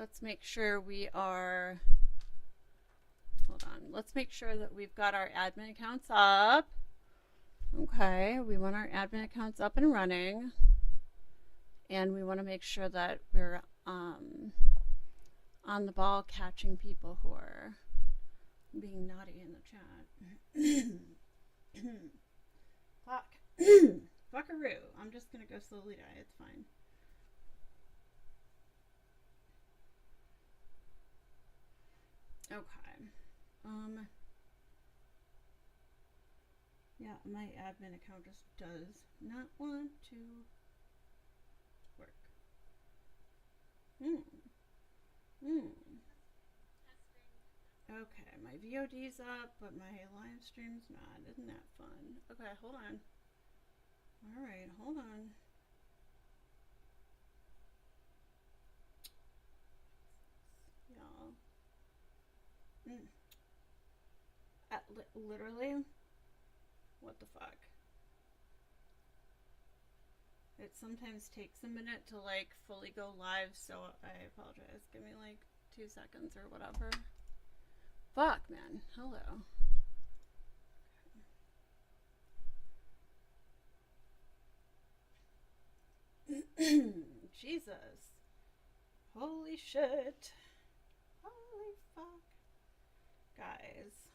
let's make sure we are, hold on, let's make sure that we've got our admin accounts up. Okay, we want our admin accounts up and running. And we want to make sure that we're on the ball catching people who are being naughty in the chat. Fuck. Fuckaroo. I'm just gonna go slowly die. It's fine. Okay. Yeah, my admin account just does not want to work. Okay, my VOD's up, but my live stream's not. Isn't that fun? Okay, hold on. Alright, hold on. Y'all. Literally? What the fuck? It sometimes takes a minute to like fully go live, so I apologize. Give me like 2 seconds or whatever. Fuck, man. Hello. Jesus. Holy shit. Holy fuck. Guys.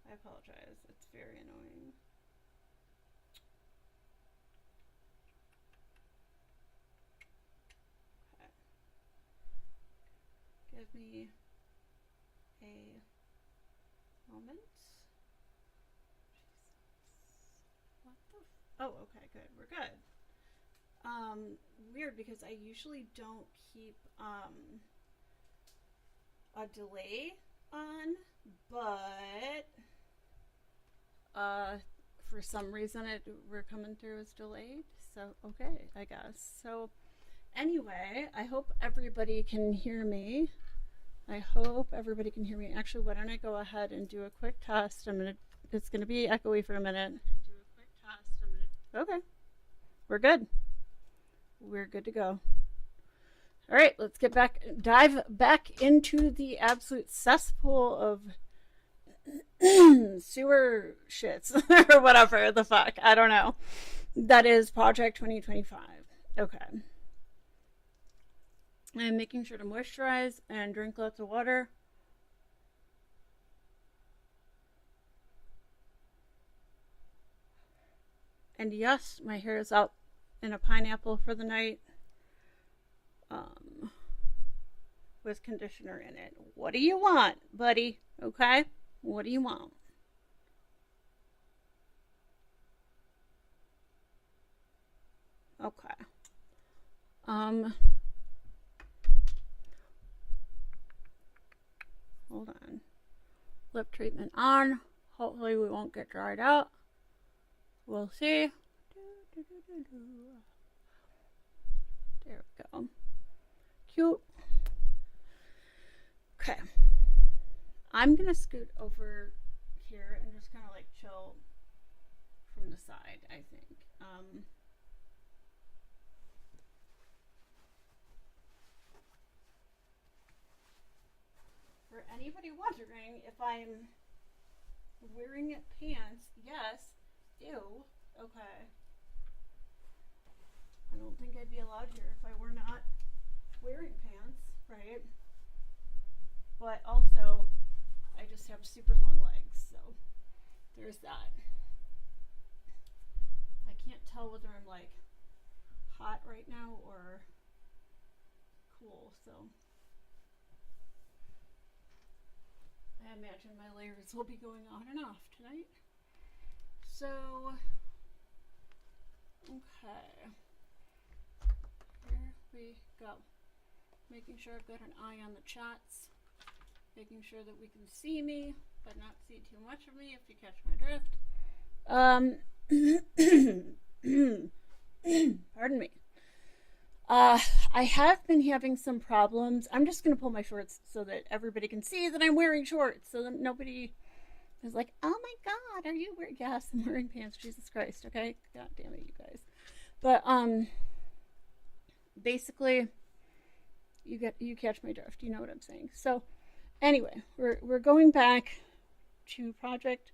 I apologize. It's very annoying. Okay. Give me a moment. What the oh, okay, good. We're good. Weird because I usually don't keep a delay on, but for some reason we're coming through as delayed. So okay, I guess. So anyway, I hope everybody can hear me. I hope everybody can hear me. Actually, why don't I go ahead and do a quick test? It's gonna be echoey for a minute. Okay, we're good. We're good to go. All right, let's dive back into the absolute cesspool of sewer shits or whatever the fuck. I don't know. That is Project 2025. Okay. I'm making sure to moisturize and drink lots of water. And yes, my hair is out in a pineapple for the night. With conditioner in it. What do you want, buddy? Okay? What do you want? Okay. Hold on. Lip treatment on. Hopefully we won't get dried out. We'll see. There we go. Cute. Okay. I'm gonna scoot over here and just kind of like chill from the side, I think. For anybody wondering if I'm wearing pants, yes. Ew. Okay. I don't think I'd be allowed here if I were not wearing pants, right? But also, I just have super long legs, so there's that. I can't tell whether I'm like hot right now or cool, so I imagine my layers will be going on and off tonight. So, okay. Here we go. Making sure I've got an eye on the chats. Making sure that we can see me, but not see too much of me, if you catch my drift. Pardon me. I have been having some problems. I'm just going to pull my shorts so that everybody can see that I'm wearing shorts, so that nobody is like, oh my god, are you wearing? Yes, I'm wearing pants. Jesus Christ, okay? God damn it, you guys. But, basically, you catch my drift. You know what I'm saying. So anyway, we're going back to Project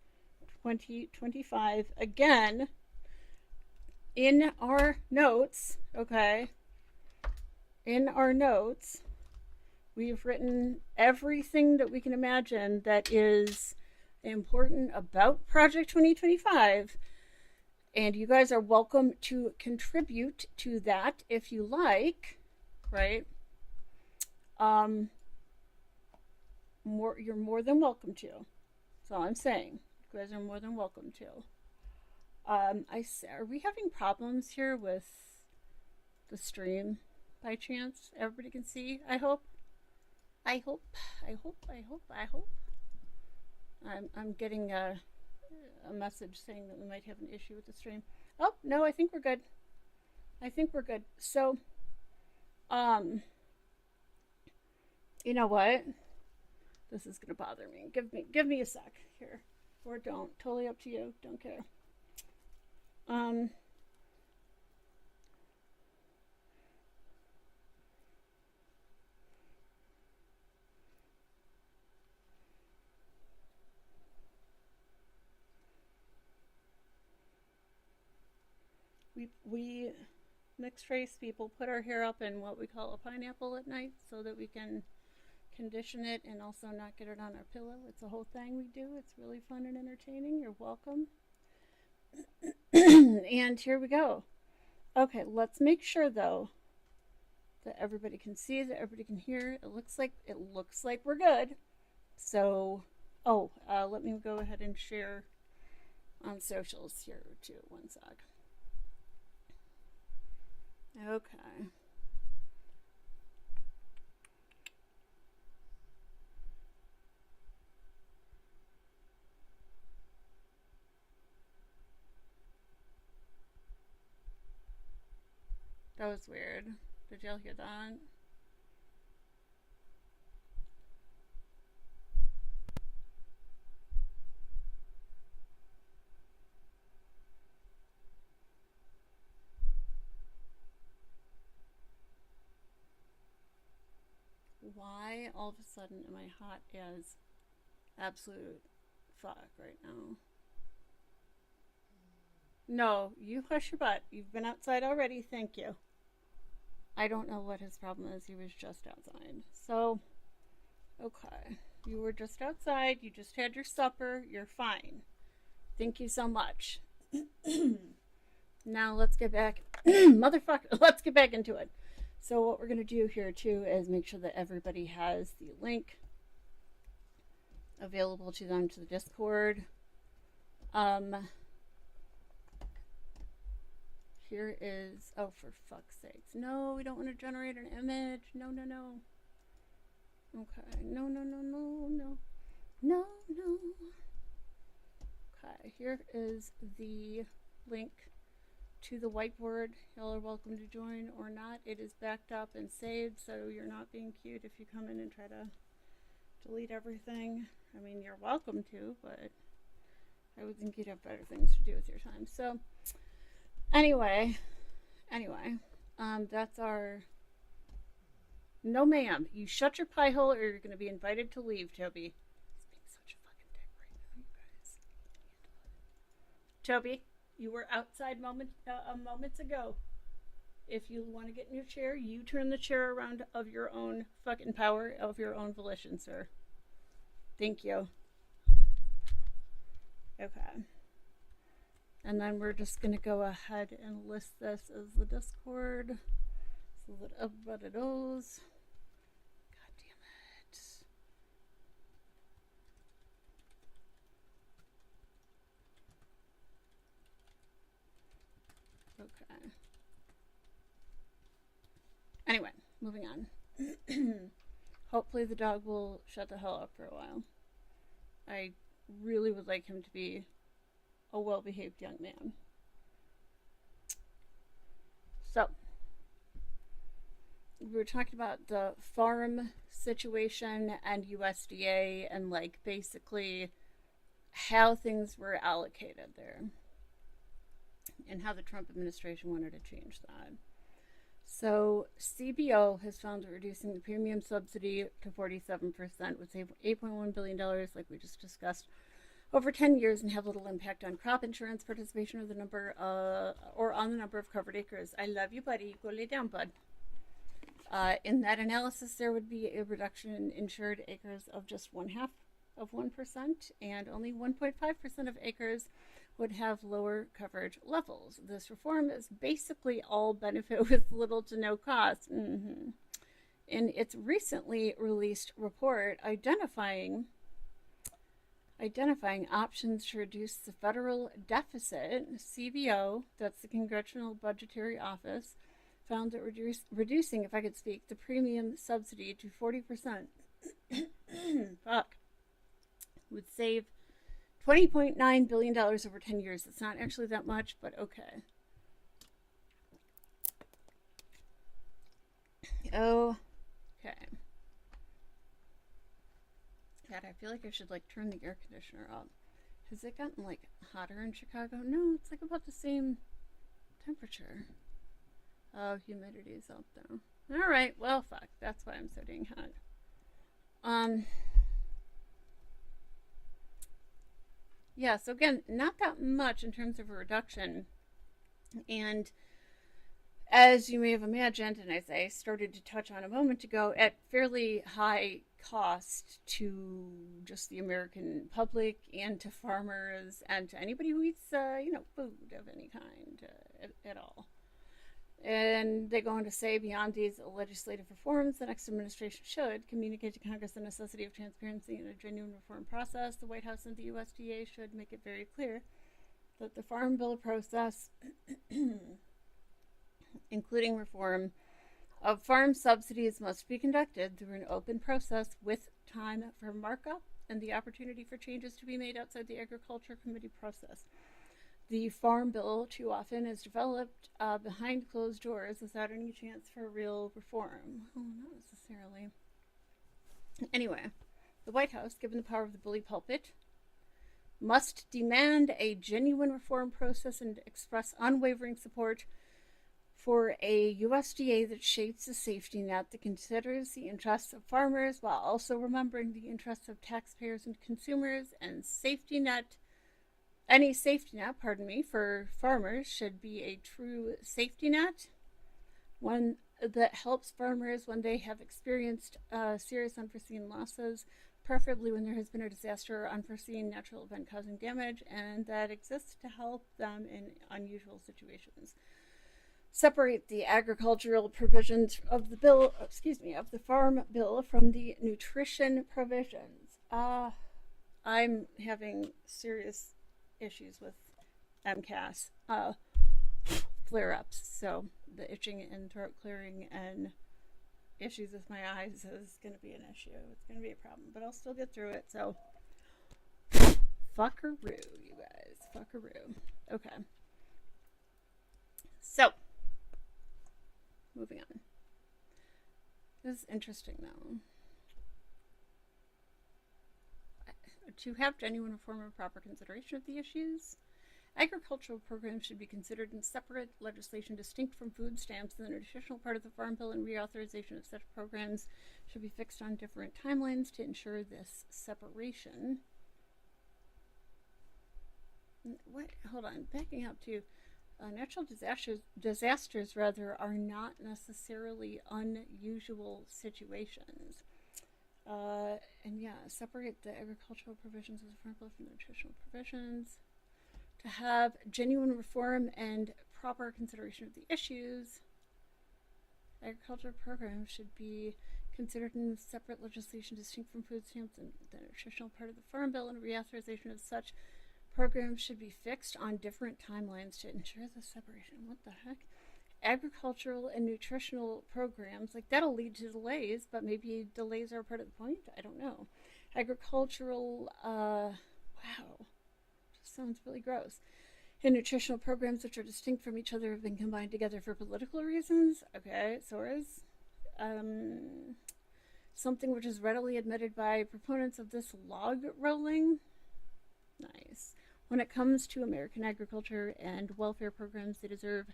2025 again in our notes. Okay, in our notes, we've written everything that we can imagine that is important about Project 2025. And you guys are welcome to contribute to that if you like, right? You're more than welcome to. That's all I'm saying. You guys are more than welcome to. Are we having problems here with the stream by chance? Everybody can see, I hope. I hope. I'm getting a message saying that we might have an issue with the stream. Oh, no, I think we're good. So, you know what? This is gonna bother me. Give me a sec here. Or don't. Totally up to you. Don't care. We mixed race people put our hair up in what we call a pineapple at night so that we can condition it and also not get it on our pillow. It's a whole thing we do. It's really fun and entertaining. You're welcome. And here we go. Okay, let's make sure though that everybody can see, that everybody can hear. It looks like we're good. So, let me go ahead and share on socials here too. One sec. Okay. That was weird. Did y'all hear that? Why all of a sudden am I hot as absolute fuck right now? No, you hush your butt. You've been outside already. Thank you. I don't know what his problem is. He was just outside. So, okay. You were just outside. You just had your supper. You're fine. Thank you so much. Now let's get back. Motherfucker. Let's get back into it. So what we're going to do here too is make sure that everybody has the link available to them to the Discord. Here is, oh, for fuck's sakes. No, we don't want to generate an image. No. Okay, no. Okay, here is the link to the whiteboard. Y'all are welcome to join or not. It is backed up and saved, so you're not being cute if you come in and try to delete everything. I mean, you're welcome to, but I would think you'd have better things to do with your time. So, anyway, that's our... No, ma'am. You shut your pie hole or you're going to be invited to leave, Toby. He's being such a fucking dick right now, you guys. Toby, you were outside moments ago. If you want to get in your chair, you turn the chair around of your own fucking power, of your own volition, sir. Thank you. Okay. And then we're just going to go ahead and list this as the Discord so that everybody knows. God damn it. Okay. Anyway, moving on. Hopefully the dog will shut the hell up for a while. I really would like him to be a well-behaved young man. So, we were talking about the farm situation and USDA and like basically how things were allocated there and how the Trump administration wanted to change that. So CBO has found that reducing the premium subsidy to 47% would save $8.1 billion, like we just discussed, over 10 years and have little impact on crop insurance participation or the number or on the number of covered acres. I love you, buddy. Go lay down, bud. In that analysis, there would be a reduction in insured acres of just 0.5%, and only 1.5% of acres would have lower coverage levels. This reform is basically all benefit with little to no cost. In its recently released report identifying options to reduce the federal deficit, CBO, that's the Congressional Budgetary Office, found that reducing, if I could speak, the premium subsidy to 40% would save $20.9 billion over 10 years. It's not actually that much, but okay. Okay. God, I feel like I should turn the air conditioner up. Has it gotten hotter in Chicago? No, it's about the same temperature. Oh, humidity's up though. All right, well, fuck. That's why I'm so dang hot. Yeah, so again, not that much in terms of a reduction. And as you may have imagined, and as I started to touch on a moment ago, at fairly high cost to just the American public and to farmers and to anybody who eats, food of any kind at all. And they go on to say, beyond these legislative reforms, the next administration should communicate to Congress the necessity of transparency in a genuine reform process. The White House and the USDA should make it very clear that the Farm Bill process, including reform of farm subsidies, must be conducted through an open process with time for markup and the opportunity for changes to be made outside the Agriculture Committee process. The Farm Bill too often is developed behind closed doors without any chance for real reform. Oh, not necessarily. Anyway, the White House, given the power of the bully pulpit, must demand a genuine reform process and express unwavering support for a USDA that shapes a safety net that considers the interests of farmers while also remembering the interests of taxpayers and consumers. And any safety net, for farmers should be a true safety net, one that helps farmers when they have experienced serious unforeseen losses, preferably when there has been a disaster or unforeseen natural event causing damage, and that exists to help them in unusual situations. Separate the agricultural provisions of the Farm Bill from the nutrition provisions. I'm having serious issues with MCAS flare-ups, so the itching and throat clearing and issues with my eyes is going to be an issue. It's going to be a problem, but I'll still get through it. So fuckaroo, you guys, fuckaroo. Okay, so moving on. This is interesting though. To have genuine reform and proper consideration of the issues, agricultural programs should be considered in separate legislation distinct from food stamps, and the nutritional part of the Farm Bill and reauthorization of such programs should be fixed on different timelines to ensure this separation. Hold on, backing up to natural disasters are not necessarily unusual situations. Separate the agricultural provisions of the Farm Bill from the nutritional provisions. To have genuine reform and proper consideration of the issues, agricultural programs should be considered in separate legislation distinct from food stamps, and the nutritional part of the Farm Bill and reauthorization of such programs should be fixed on different timelines to ensure the separation. What the heck? Agricultural and nutritional programs, that'll lead to delays, but maybe delays are part of the point. I don't know. Agricultural, wow, just sounds really gross. And nutritional programs which are distinct from each other have been combined together for political reasons. Okay, SORAs. Something which is readily admitted by proponents of this log rolling. Nice. When it comes to American agriculture and welfare programs, they deserve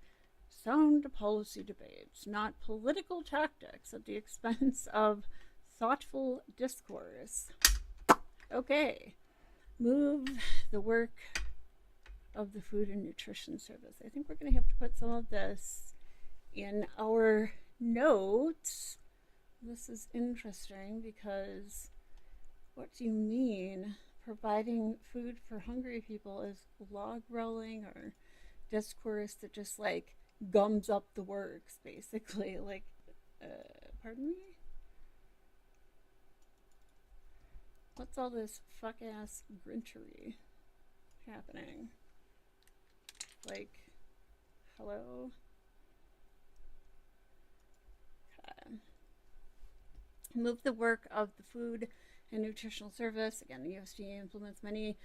sound policy debates, not political tactics at the expense of thoughtful discourse. Okay, move the work of the Food and Nutrition Service. I think we're going to have to put some of this in our notes. This is interesting because what do you mean providing food for hungry people is log rolling or discourse that just like gums up the works, basically? Like, pardon me? What's all this fuck ass grinchery happening? Like, hello? Okay. Move the work of the Food and Nutritional Service. Again, the USDA implements many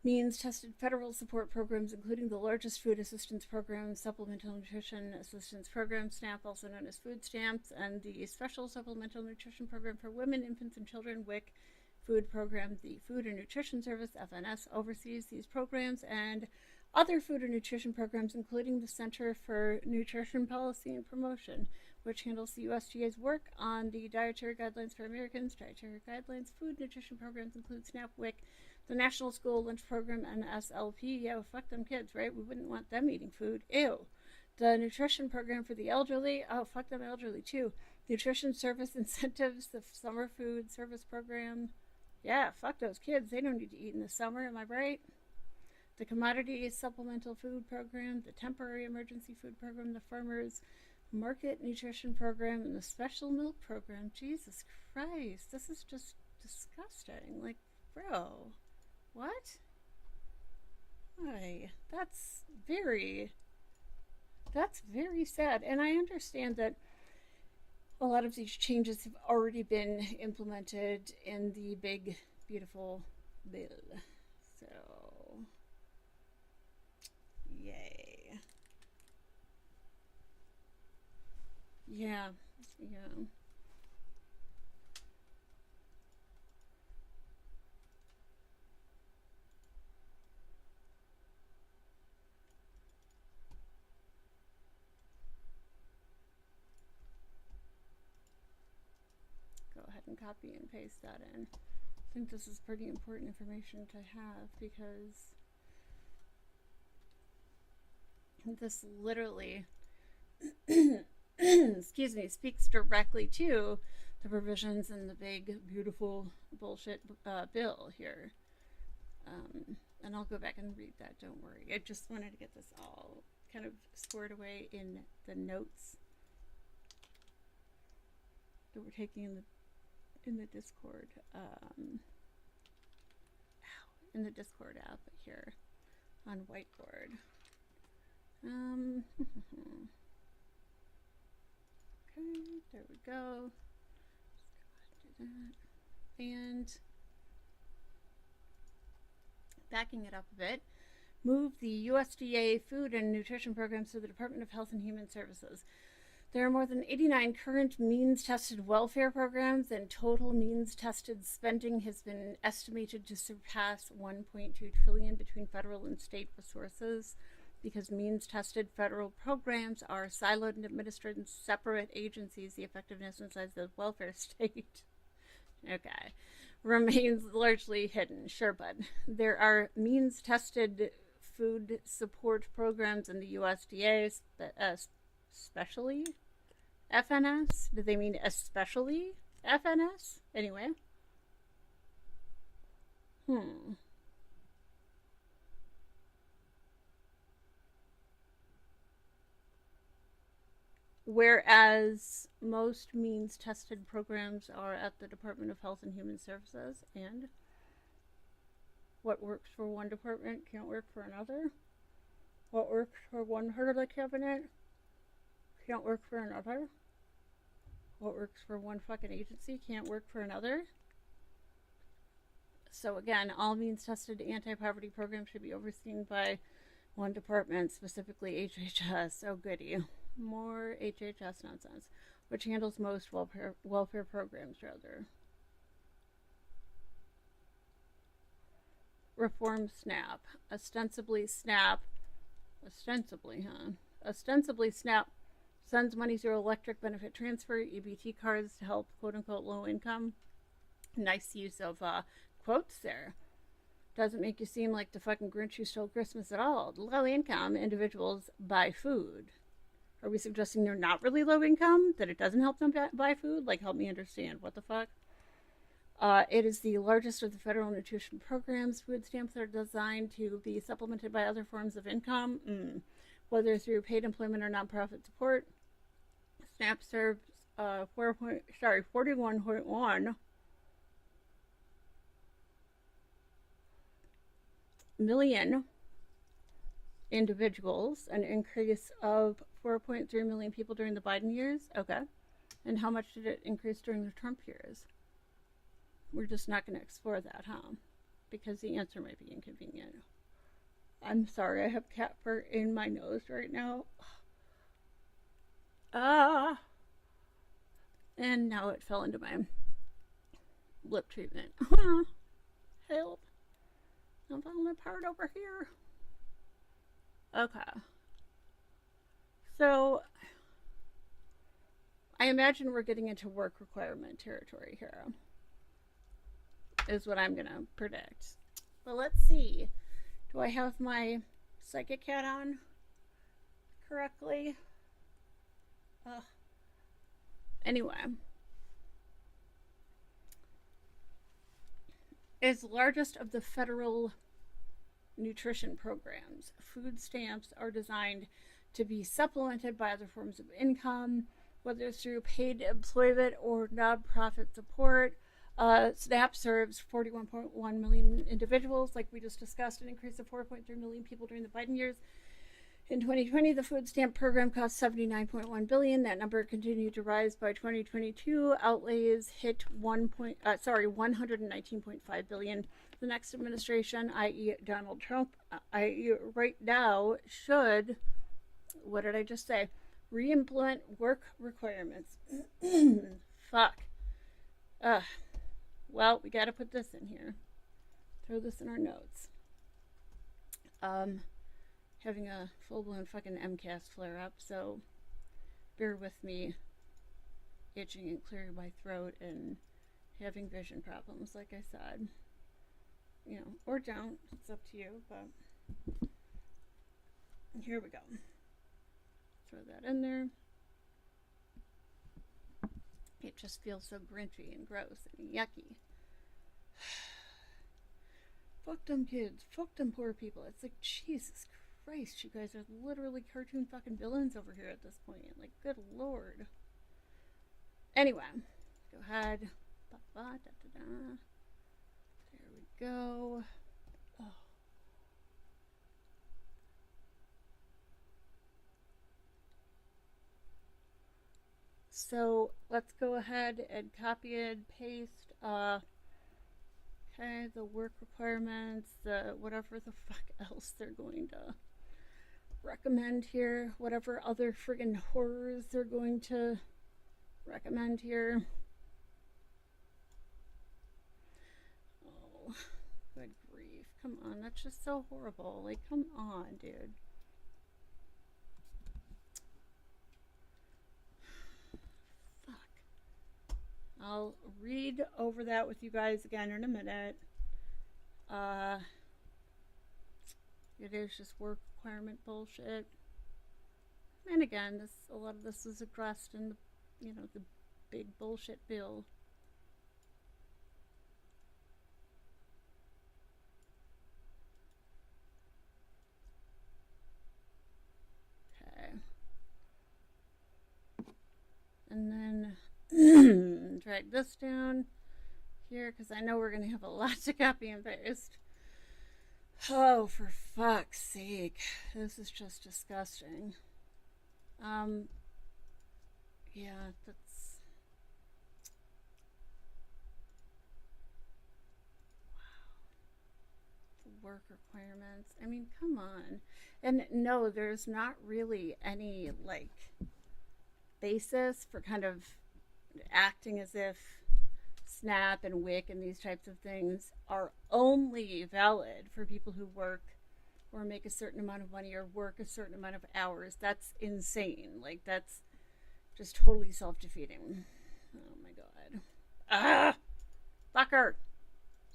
means-tested federal support programs, including the largest food assistance program, Supplemental Nutrition Assistance Program, SNAP, also known as food stamps, and the Special Supplemental Nutrition Program for Women, Infants, and Children, WIC food program. The Food and Nutrition Service, FNS, oversees these programs and other food and nutrition programs, including the Center for Nutrition Policy and Promotion, which handles the USDA's work on the Dietary Guidelines for Americans. Dietary Guidelines food nutrition programs include SNAP, WIC, the National School Lunch Program, and SLP. Yeah, well, fuck them kids, right? We wouldn't want them eating food. Ew. The nutrition program for the elderly. Oh, fuck them elderly, too. Nutrition service incentives, the summer food service program. Yeah, fuck those kids. They don't need to eat in the summer, am I right? The commodity supplemental food program, the temporary emergency food program, the farmers market nutrition program, and the special milk program. Jesus Christ, this is just disgusting. Like, bro, what? Why? That's very sad. And I understand that a lot of these changes have already been implemented in the big, beautiful bill. So, yay. Yeah. Go ahead and copy and paste that in. I think this is pretty important information to have because this literally excuse me, speaks directly to the provisions in the big, beautiful bullshit bill here. And I'll go back and read that, don't worry. I just wanted to get this all kind of squared away in the notes that we're taking in the Discord, in the Discord app here on Whiteboard. Okay, there we go. Just go ahead and do that. And backing it up a bit, move the USDA food and nutrition programs to the Department of Health and Human Services. There are more than 89 current means-tested welfare programs, and total means-tested spending has been estimated to surpass $1.2 trillion between federal and state resources, because means-tested federal programs are siloed and administered in separate agencies. The effectiveness inside the welfare state, okay, remains largely hidden. Sure, but there are means-tested food support programs in the USDA, especially FNS. Do they mean especially FNS? Anyway. Whereas most means-tested programs are at the Department of Health and Human Services, and what works for one department can't work for another. What works for one part of the cabinet can't work for another. What works for one fucking agency can't work for another. So again, all means-tested anti-poverty programs should be overseen by one department, specifically HHS. Oh goody. More HHS nonsense, which handles most welfare programs, rather. Reform SNAP. Ostensibly, huh? Ostensibly, SNAP sends money through electric benefit transfer, EBT cards to help quote unquote low income. Nice use of quotes there. Doesn't make you seem like the fucking Grinch who stole Christmas at all. Low income individuals buy food. Are we suggesting they're not really low income? That it doesn't help them buy food? Like, help me understand. What the fuck? It is the largest of the federal nutrition programs. Food stamps are designed to be supplemented by other forms of income, whether through paid employment or nonprofit support. SNAP serves 41.1 million individuals, an increase of 4.3 million people during the Biden years. Okay. And how much did it increase during the Trump years? We're just not going to explore that, huh? Because the answer might be inconvenient. I'm sorry, I have cat fur in my nose right now. And now it fell into my lip treatment. Help. I'm falling apart over here. Okay. So, I imagine we're getting into work requirement territory here, is what I'm going to predict. But let's see. Do I have my psychic hat on correctly? Anyway. Is the largest of the federal nutrition programs. Food stamps are designed to be supplemented by other forms of income, whether through paid employment or nonprofit support. SNAP serves 41.1 million individuals, like we just discussed, an increase of 4.3 million people during the Biden years. In 2020, the food stamp program cost $79.1 billion. That number continued to rise by 2022. Outlays hit $119.5 billion. The next administration, i.e. Donald Trump, right now should, what did I just say? Re-implement work requirements. Fuck. Well, we gotta put this in here. Throw this in our notes. Having a full-blown fucking MCAS flare-up, so bear with me itching and clearing my throat and having vision problems, like I said. You know, or don't. It's up to you, but here we go. Throw that in there. It just feels so grinchy and gross and yucky. Fuck them kids. Fuck them poor people. It's like, Jesus Christ, you guys are literally cartoon fucking villains over here at this point. Like, good lord. Anyway, go ahead. There we go. Oh. So let's go ahead and copy and paste. Okay, the work requirements, the whatever the fuck else they're going to recommend here, whatever other friggin' horrors they're going to recommend here. Oh, good grief. Come on, that's just so horrible. Like, come on, dude. Fuck. I'll read over that with you guys again in a minute. It is just work requirement bullshit. And again, a lot of this is addressed in the, the big bullshit bill. Okay. And then drag this down here because I know we're going to have a lot to copy and paste. Oh, for fuck's sake. This is just disgusting. Yeah, that's... Wow. The work requirements. I mean, come on. And no, there's not really any, basis for kind of acting as if SNAP and WIC and these types of things are only valid for people who work or make a certain amount of money or work a certain amount of hours. That's insane. Like, that's just totally self-defeating. Oh my god. Ah! Fucker!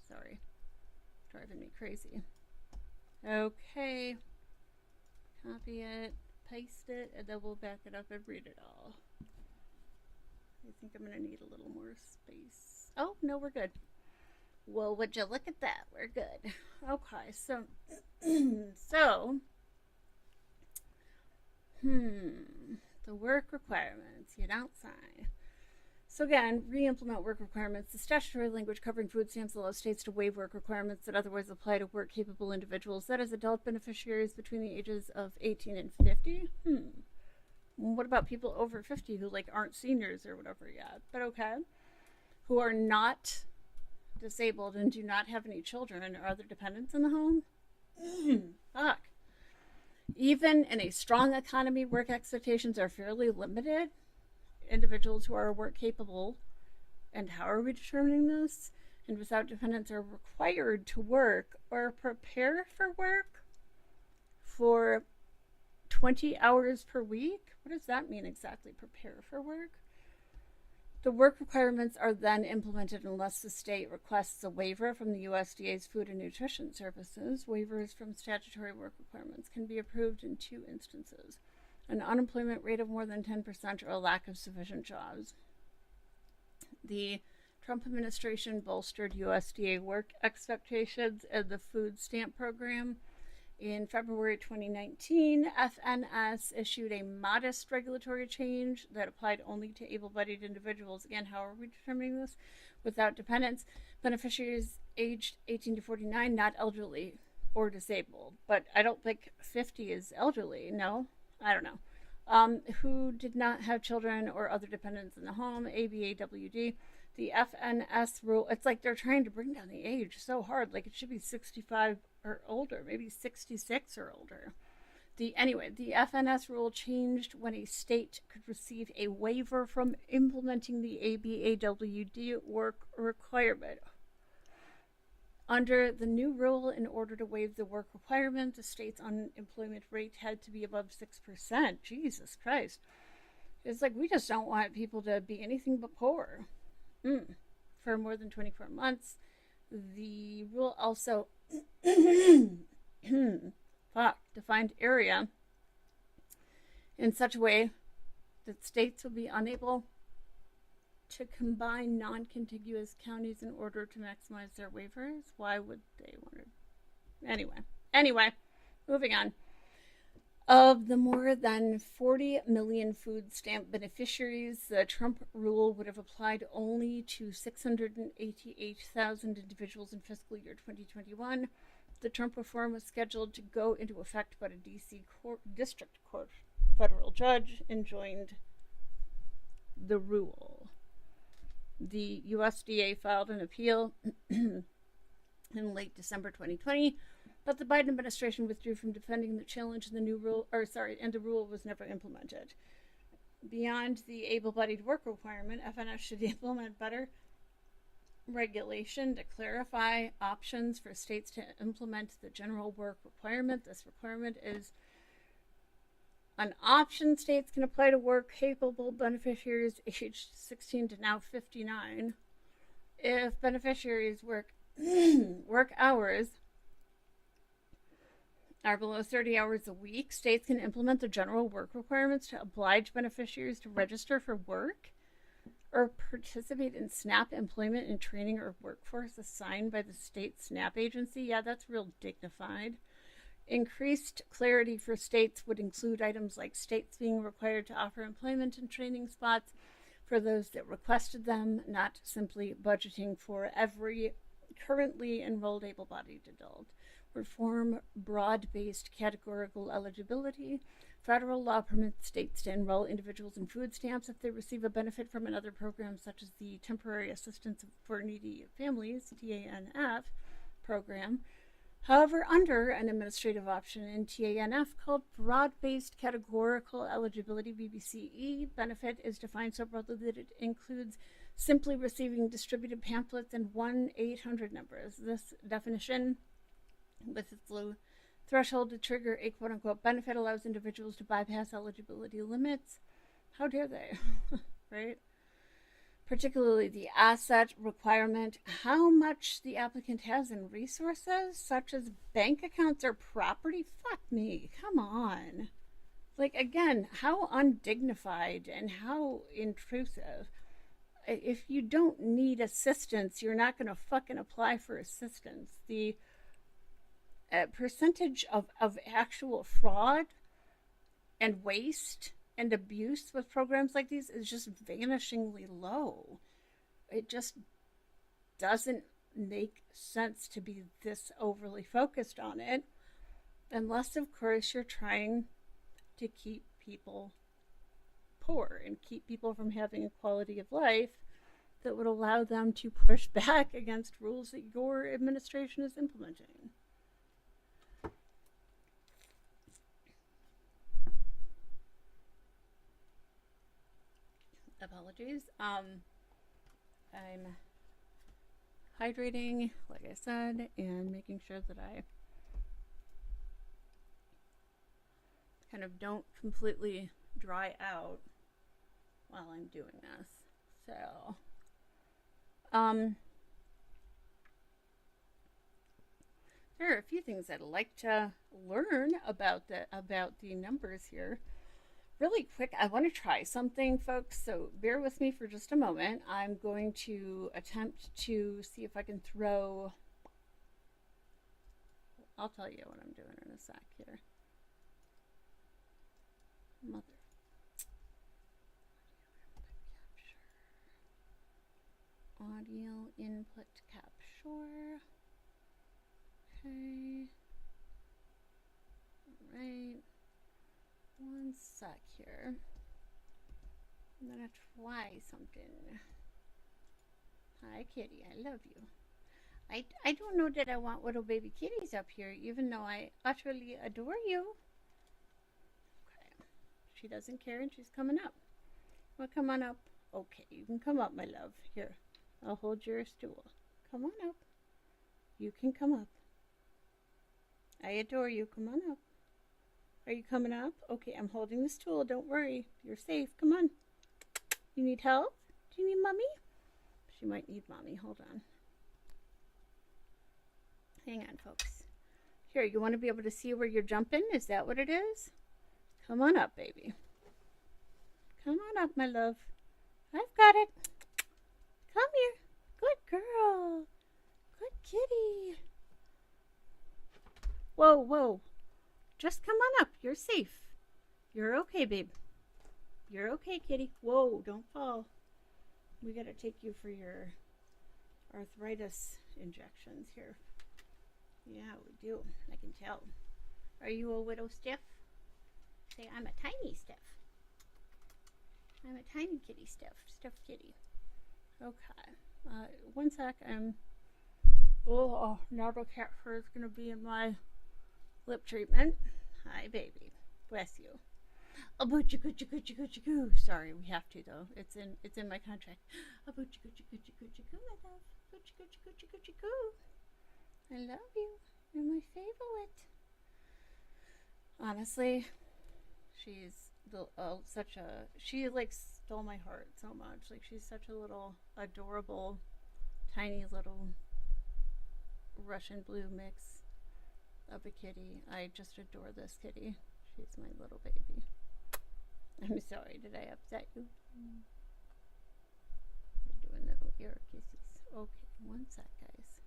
Sorry. Driving me crazy. Okay. Copy it, paste it, and then we'll back it up and read it all. I think I'm gonna need a little more space. Oh, no, we're good. Well, would you look at that? We're good. Okay, so, the work requirements, you don't sign. So again, re-implement work requirements. The statutory language covering food stamps allows states to waive work requirements that otherwise apply to work-capable individuals, that is, adult beneficiaries between the ages of 18 and 50. What about people over 50 who, like, aren't seniors or whatever yet? But okay. Who are not disabled and do not have any children or other dependents in the home? Fuck. Even in a strong economy, work expectations are fairly limited. Individuals who are work capable, and how are we determining this? And without dependents are required to work or prepare for work for 20 hours per week. What does that mean exactly? Prepare for work? The work requirements are then implemented unless the state requests a waiver from the USDA's Food and Nutrition Services. Waivers from statutory work requirements can be approved in 2 instances: an unemployment rate of more than 10% or a lack of sufficient jobs. The Trump administration bolstered USDA work expectations in the food stamp program. In February 2019, FNS issued a modest regulatory change that applied only to able-bodied individuals. Again, how are we determining this? Without dependents, beneficiaries aged 18 to 49, not elderly or disabled. But I don't think 50 is elderly, no? I don't know. Who did not have children or other dependents in the home, ABAWD. The FNS rule, it's like they're trying to bring down the age so hard. Like, it should be 65 or older, maybe 66 or older. The FNS rule changed when a state could receive a waiver from implementing the ABAWD work requirement. Under the new rule, in order to waive the work requirement, the state's unemployment rate had to be above 6%. Jesus Christ. It's like, we just don't want people to be anything but poor. For more than 24 months. The rule also defined area in such a way that states will be unable to combine non-contiguous counties in order to maximize their waivers. Why would they want to? Anyway, moving on. Of the more than 40 million food stamp beneficiaries, the Trump rule would have applied only to 688,000 individuals in fiscal year 2021. The Trump reform was scheduled to go into effect, but a D.C. District Court federal judge enjoined the rule. The USDA filed an appeal in late December 2020. But the Biden administration withdrew from defending the challenge, and the rule was never implemented. Beyond the able-bodied work requirement, FNS should implement better regulation to clarify options for states to implement the general work requirement. This requirement is an option states can apply to work-capable beneficiaries aged 16 to now 59. If beneficiaries work hours are below 30 hours a week, states can implement the general work requirements to oblige beneficiaries to register for work or participate in SNAP employment and training or workforce assigned by the state SNAP agency. Yeah, that's real dignified. Increased clarity for states would include items like states being required to offer employment and training spots for those that requested them, not simply budgeting for every currently enrolled able-bodied adult. Reform broad-based categorical eligibility. Federal law permits states to enroll individuals in food stamps if they receive a benefit from another program, such as the Temporary Assistance for Needy Families, TANF, program. However, under an administrative option in TANF called Broad-Based Categorical Eligibility, BBCE, benefit is defined so broadly that it includes simply receiving distributed pamphlets and 1-800 numbers. This definition, with its threshold to trigger a quote unquote benefit allows individuals to bypass eligibility limits. How dare they? Right? Particularly the asset requirement, how much the applicant has in resources, such as bank accounts or property. Fuck me. Come on. Like, again, how undignified and how intrusive. If you don't need assistance, you're not going to fucking apply for assistance. The percentage of actual fraud and waste and abuse with programs like these is just vanishingly low. It just doesn't make sense to be this overly focused on it, unless, of course, you're trying to keep people poor and keep people from having a quality of life that would allow them to push back against rules that your administration is implementing. Apologies. I'm hydrating, like I said, and making sure that I kind of don't completely dry out while I'm doing this. So, there are a few things I'd like to learn about the numbers here. Really quick, I want to try something, folks, so bear with me for just a moment. I'm going to attempt to see if I can throw... I'll tell you what I'm doing in a sec here. Mother. Audio input capture. Okay. Alright. One sec here. I'm gonna try something. Hi, kitty. I love you. I don't know that I want little baby kitties up here, even though I utterly adore you. Okay. She doesn't care and she's coming up. Well, come on up. Okay, you can come up, my love. Here, I'll hold your stool. Come on up. You can come up. I adore you. Come on up. Are you coming up? Okay, I'm holding the stool. Don't worry. You're safe. Come on. You need help? Do you need mommy? She might need mommy. Hold on. Hang on, folks. Here, you want to be able to see where you're jumping? Is that what it is? Come on up, baby. Come on up, my love. I've got it. Come here. Good girl. Good kitty. Whoa, whoa. Just come on up. You're safe. You're okay, babe. You're okay, kitty. Whoa, don't fall. We gotta take you for your arthritis injections here. Yeah, we do. I can tell. Are you a little stiff? Say, I'm a tiny stiff. I'm a tiny kitty stiff. Stiff kitty. Okay. One sec. Now the cat fur is gonna be in my lip treatment. Hi, baby. Bless you. A boochie coochie coochie coochie coo. Sorry, we have to though. It's in my contract. A boochie coochie coochie coochie coo, my love. Boochie coochie coochie coochie coo. I love you. You're my favorite. Honestly, she's she like stole my heart so much. Like, she's such a little adorable, tiny little Russian blue mix of a kitty. I just adore this kitty. She's my little baby. I'm sorry, did I upset you? We're doing little ear kisses. Okay, one sec, guys.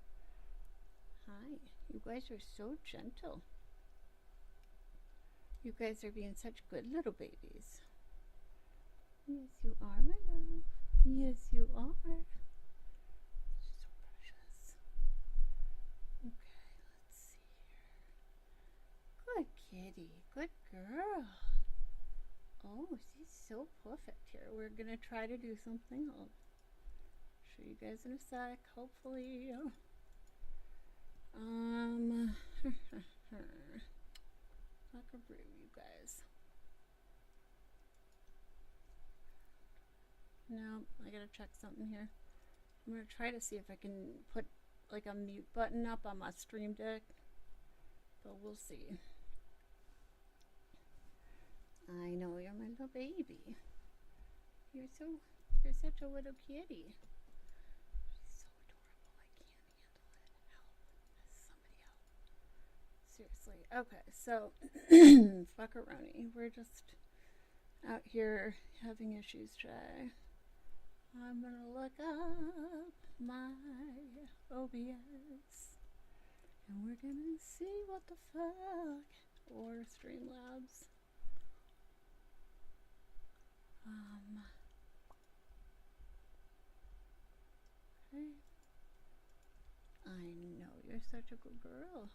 Hi, you guys are so gentle. You guys are being such good little babies. Yes, you are, my love. Yes, you are. So precious. Okay, let's see here. Good kitty. Good girl. Oh, she's so perfect here. We're going to try to do something. I'll show you guys in a sec, hopefully. Cockabrew, you guys. No, I gotta check something here. I'm gonna try to see if I can put like a mute button up on my Stream Deck. but we'll see. I know you're my little baby. You're such a little kitty. She's so adorable. I can't handle it. Help. Somebody help. Seriously. Okay, so fuckaroni. We're just out here having issues today. I'm gonna look up my OBS and we're gonna see what the fuck. Or Streamlabs. Okay. I know you're such a good girl.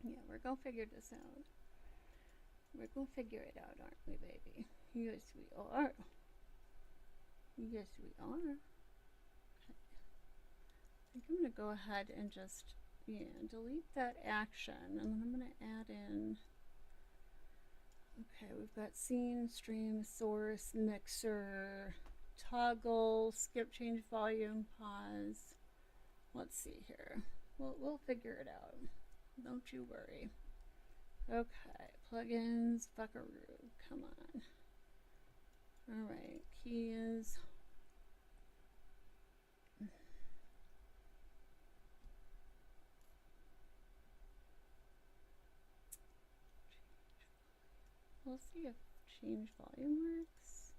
Yeah, we're gonna figure this out. We're gonna figure it out, aren't we, baby? Yes, we are. Yes, we are. Okay. I think I'm gonna go ahead and just, delete that action, and then I'm gonna add in. Okay, we've got scene, stream, source, mixer, toggle, skip, change volume, pause. Let's see here. We'll figure it out. Don't you worry. Okay, plugins, fuckaroo, come on. Alright, keys. We'll see if change volume works.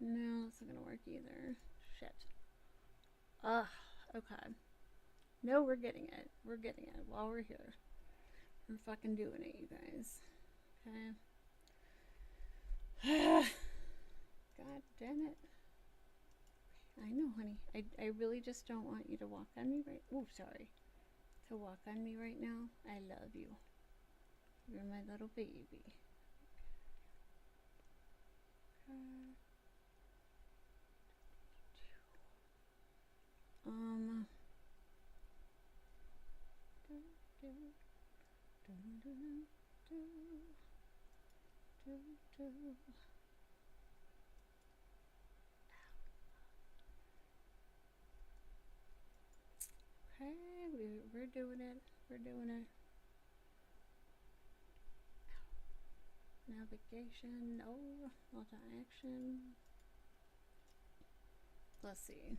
No, it's not gonna work either. Shit. Ugh, okay. No, we're getting it. We're getting it while we're here. We're fucking doing it, you guys. Okay. God damn it. I know, honey. I really just don't want you to walk on me right. Oh, sorry. To walk on me right now. I love you. You're my little baby. Okay. Okay, we're doing it. We're doing it. Navigation, no. Multi-action. Let's see.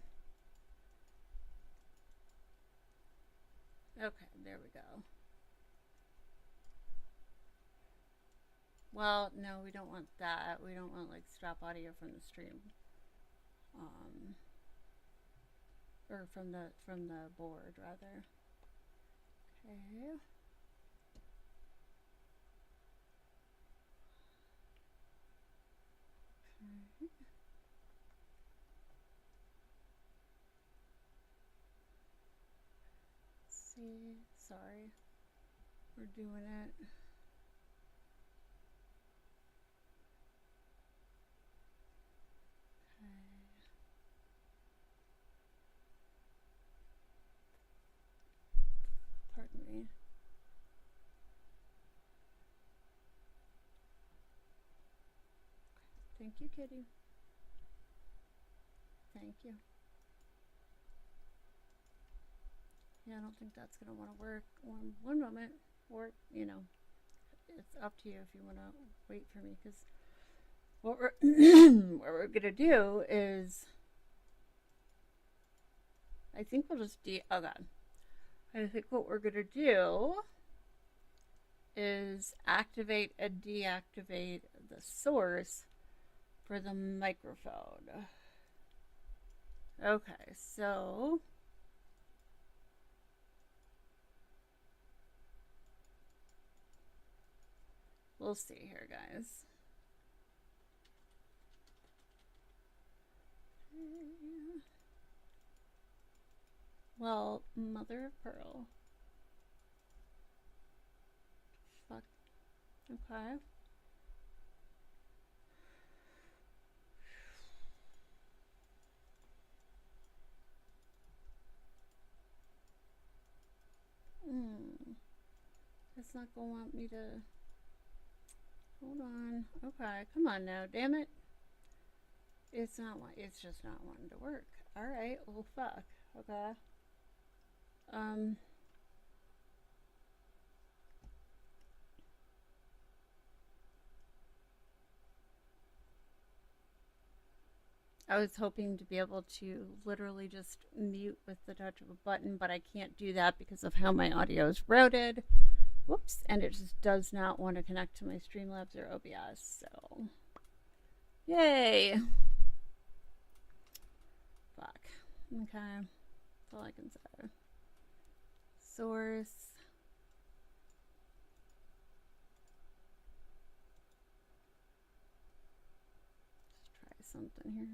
Okay, there we go. Well, no, we don't want that. We don't want, like, stop audio from the stream. Or from the board, rather. Okay. Okay. Let's see. Sorry. We're doing it. Pardon me. Thank you, kitty. Thank you. Yeah, I don't think that's gonna want to work. One moment, or it's up to you if you want to wait for me, because what we're what we're gonna do is, I think we'll just oh god. I think what we're gonna do is activate and deactivate the source for the microphone. Okay, so we'll see here, guys. Well, mother of pearl. Fuck. Okay. It's not gonna want me to. Hold on. Okay, come on now, damn it. It's just not wanting to work. Alright, well fuck. Okay. Um, I was hoping to be able to literally just mute with the touch of a button, but I can't do that because of how my audio is routed. Whoops, and it just does not want to connect to my Streamlabs or OBS, so yay. Fuck. Okay, that's all I can say. Source. Let's try something here.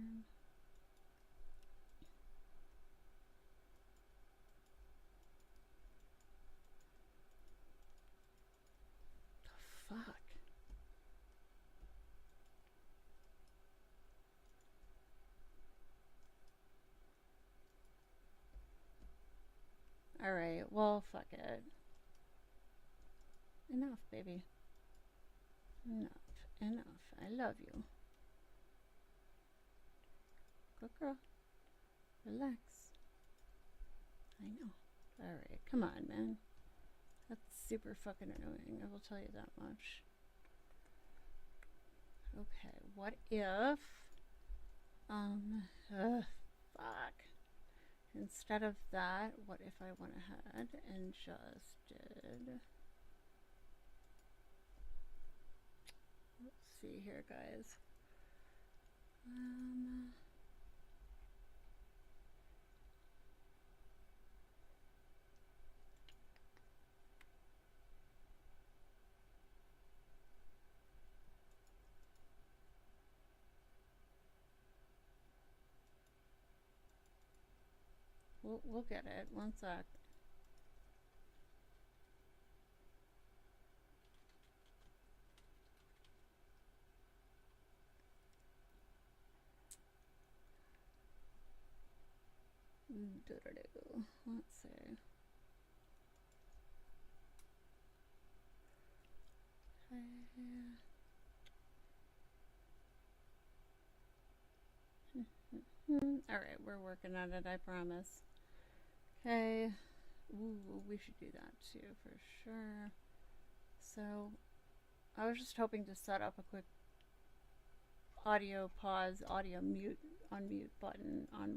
The fuck? Alright, well, fuck it. Enough, baby. Enough. Enough. I love you. Good girl. Relax. I know. Alright, come on, man. That's super fucking annoying, I will tell you that much. Okay, what if... fuck. Instead of that, what if I went ahead and just did... Let's see here, guys. We'll get it. One sec. Let's see. Alright, we're working on it, I promise. Okay. Ooh, we should do that too, for sure. So, I was just hoping to set up a quick audio pause, audio mute, unmute button on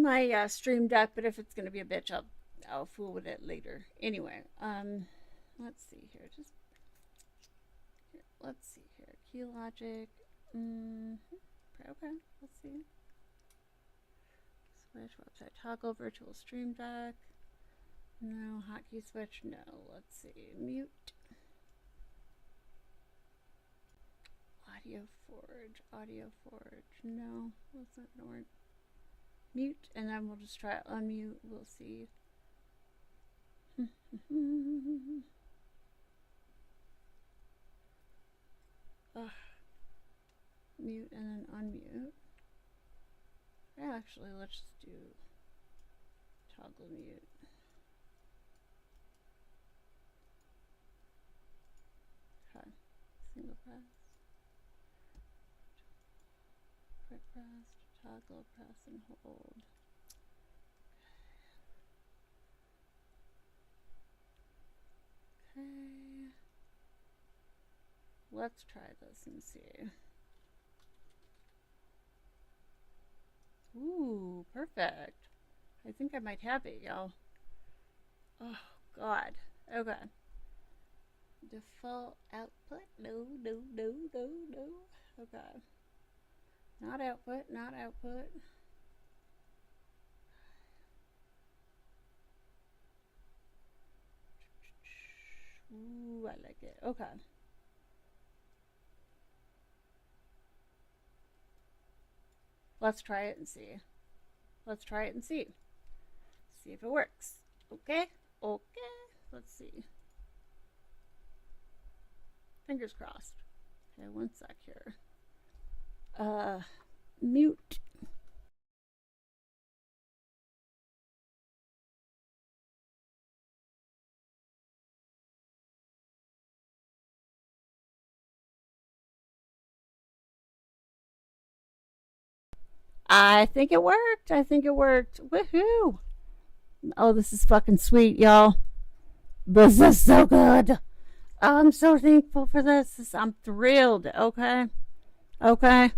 my Stream Deck, but if it's gonna be a bitch, I'll fool with it later. Anyway, let's see here. Let's see here. Key logic. Okay, let's see. Switch website toggle virtual Stream Deck. No hotkey switch. No. Let's see. Mute. Audio Forge. No, that's not gonna work. Mute, and then we'll just try unmute. We'll see. Mute and then unmute. Actually, let's just do toggle mute. Okay. Single press. Quick press, toggle, press, and hold. Okay. Let's try this and see. Ooh, perfect. I think I might have it, y'all. Oh, God. Okay. Default output? No. Okay. Not output. Ooh, I like it. Okay. Let's try it and see. See if it works. Okay. Let's see. Fingers crossed. Okay, one sec here. Mute. I think it worked. Woohoo! Oh, this is fucking sweet, y'all. This is so good. Oh, I'm so thankful for this. I'm thrilled. Okay. Okay.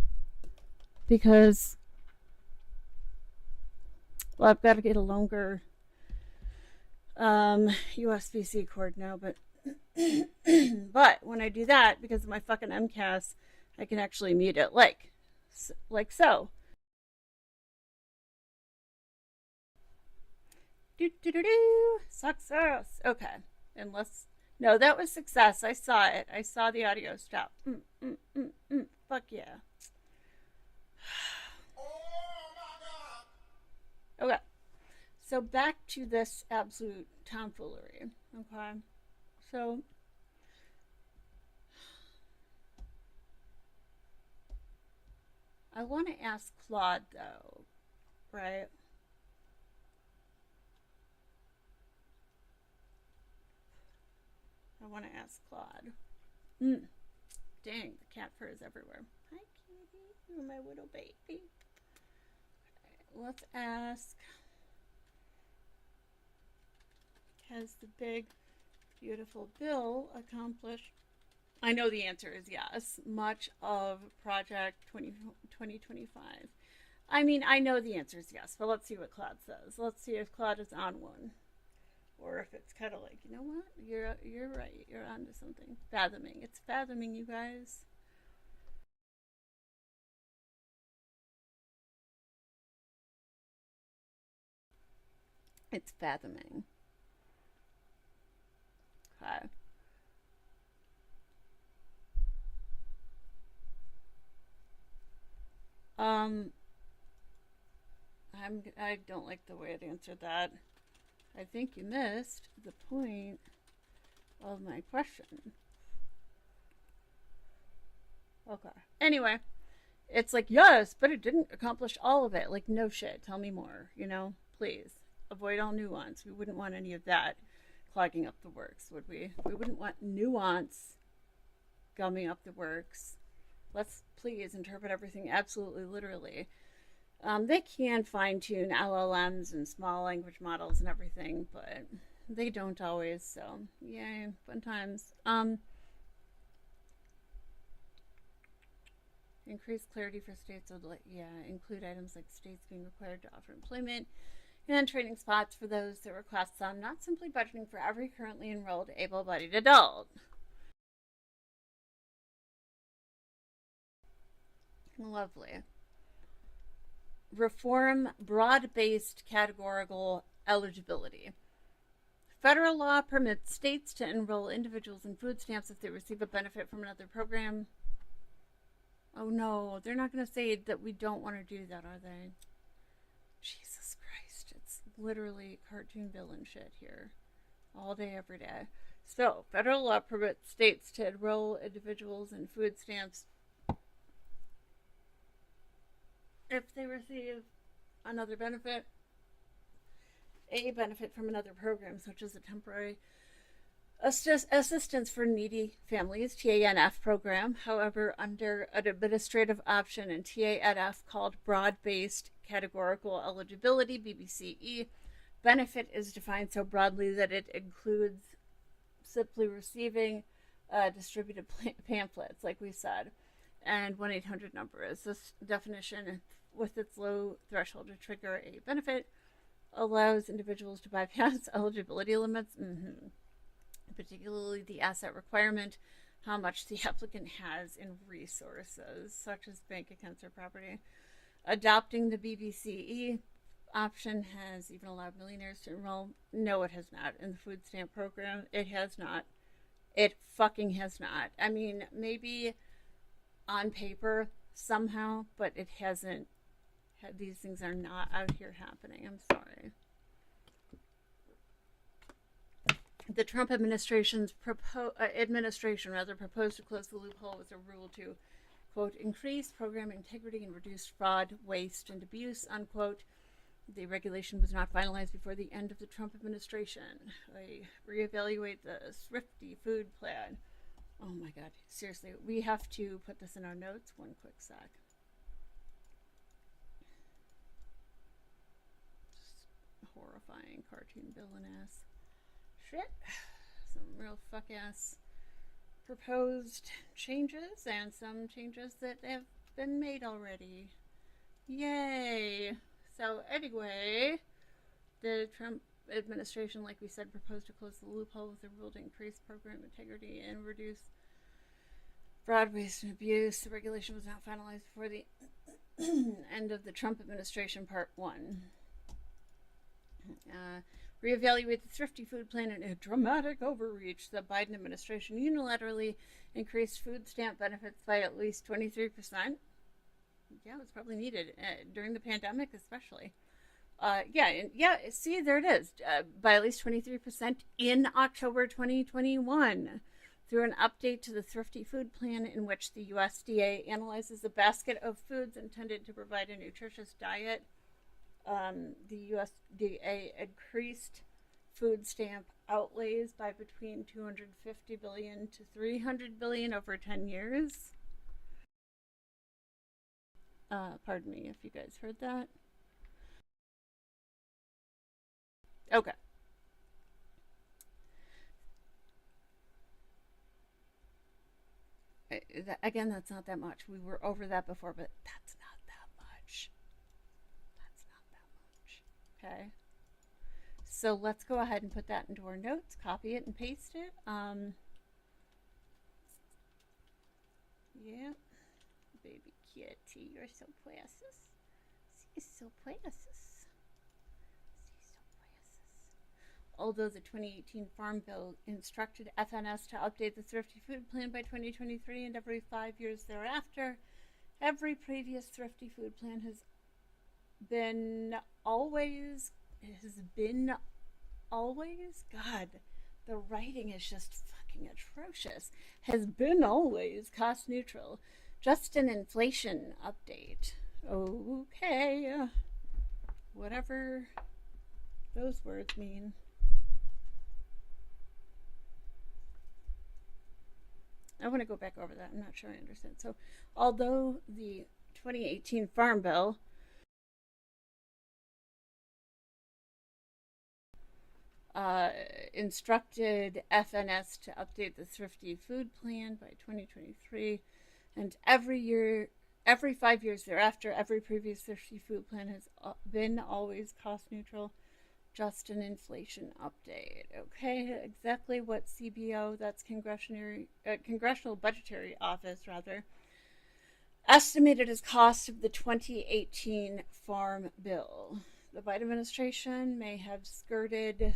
Because, well, I've got to get a longer USB-C cord now, but but when I do that, because of my fucking MCAS, I can actually mute it like so. Do do do do. Success. Okay. Unless no, that was success. I saw it. I saw the audio stop. Fuck yeah. Okay. So back to this absolute tomfoolery. Okay. So I want to ask Claude though, right? I want to ask Claude. Mm, dang, the cat fur is everywhere. Hi, kitty. You're my little baby. Okay, let's ask. Has the big, beautiful bill accomplished? I know the answer is yes. Much of Project 2025. I mean, I know the answer is yes, but let's see what Claude says. Let's see if Claude is on one. Or if it's kind of like, you know what? You're right. You're onto something. Fathoming. It's fathoming, you guys. It's fathoming. Okay. Um, I don't like the way it answered that. I think you missed the point of my question. Okay. Anyway, it's like, yes, but it didn't accomplish all of it. Like, no shit. Tell me more, Please. Avoid all nuance. We wouldn't want any of that clogging up the works, would we? We wouldn't want nuance gumming up the works. Let's please interpret everything absolutely literally. They can fine tune LLMs and small language models and everything, but they don't always. So, yay, fun times. Increase clarity for states would include items like states being required to offer employment and training spots for those that request them, not simply budgeting for every currently enrolled able-bodied adult. Lovely. Reform broad-based categorical eligibility. Federal law permits states to enroll individuals in food stamps if they receive a benefit from another program. Oh no, they're not going to say that we don't want to do that, are they? Jesus Christ, it's literally cartoon villain shit here. All day, every day. So, federal law permits states to enroll individuals in food stamps if they receive another benefit, a benefit from another program, such as a temporary assistance for needy families, TANF program. However, under an administrative option in TANF called broad-based categorical eligibility, BBCE, benefit is defined so broadly that it includes simply receiving distributed pamphlets, like we said, and 1-800 number is this definition, with its low threshold to trigger a benefit, allows individuals to bypass eligibility limits, particularly the asset requirement, how much the applicant has in resources, such as bank accounts or property. Adopting the BBCE option has even allowed millionaires to enroll. No, it has not. In the food stamp program, it has not. It fucking has not. I mean, maybe on paper somehow, but it hasn't. These things are not out here happening. I'm sorry. The Trump administration proposed to close the loophole with a rule to, quote, increase program integrity and reduce fraud, waste, and abuse, unquote. The regulation was not finalized before the end of the Trump administration. I reevaluate the Thrifty Food Plan. Oh my God, seriously, we have to put this in our notes. One quick sec. Just horrifying cartoon villain ass shit. Some real fuck ass proposed changes and some changes that have been made already. Yay! So, anyway, the Trump administration, like we said, proposed to close the loophole with the rule to increase program integrity and reduce fraud, waste, and abuse. The regulation was not finalized before the end of the Trump administration, part one. Reevaluate the Thrifty Food Plan in a dramatic overreach. The Biden administration unilaterally increased food stamp benefits by at least 23%. Yeah, it was probably needed during the pandemic, especially. See, there it is. By at least 23% in October 2021 through an update to the Thrifty Food Plan in which the USDA analyzes a basket of foods intended to provide a nutritious diet. The USDA increased food stamp outlays by between $250 billion to $300 billion over 10 years. Pardon me if you guys heard that. Okay. Again, that's not that much. We were over that before, but that's not that much. That's not that much. Okay. So let's go ahead and put that into our notes, copy it and paste it. Yeah. Baby kitty, you're so precious. She's so precious. Although the 2018 Farm Bill instructed FNS to update the Thrifty Food Plan by 2023 and every 5 years thereafter, every previous Thrifty Food Plan has been always, God, the writing is just fucking atrocious, has been always cost neutral. Just an inflation update. Okay. Whatever those words mean. I want to go back over that. I'm not sure I understand. So, although the 2018 Farm Bill instructed FNS to update the Thrifty Food Plan by 2023, and every 5 years thereafter, every previous Thrifty Food Plan has been always cost neutral. Just an inflation update. Okay, exactly what CBO, that's Congressional Budgetary Office, rather, estimated as cost of the 2018 Farm Bill. The Biden administration may have skirted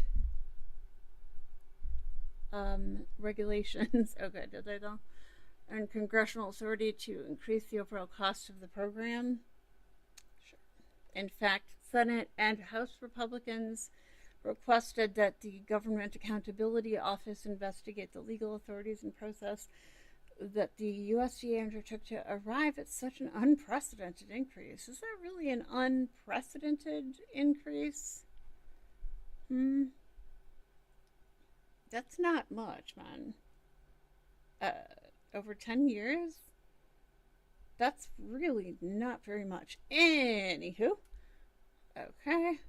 regulations. Okay, did they though? And congressional authority to increase the overall cost of the program. Sure. In fact, Senate and House Republicans requested that the Government Accountability Office investigate the legal authorities and process that the USDA undertook to arrive at such an unprecedented increase. Is that really an unprecedented increase? That's not much, man. Over 10 years? That's really not very much. Anywho. Okay.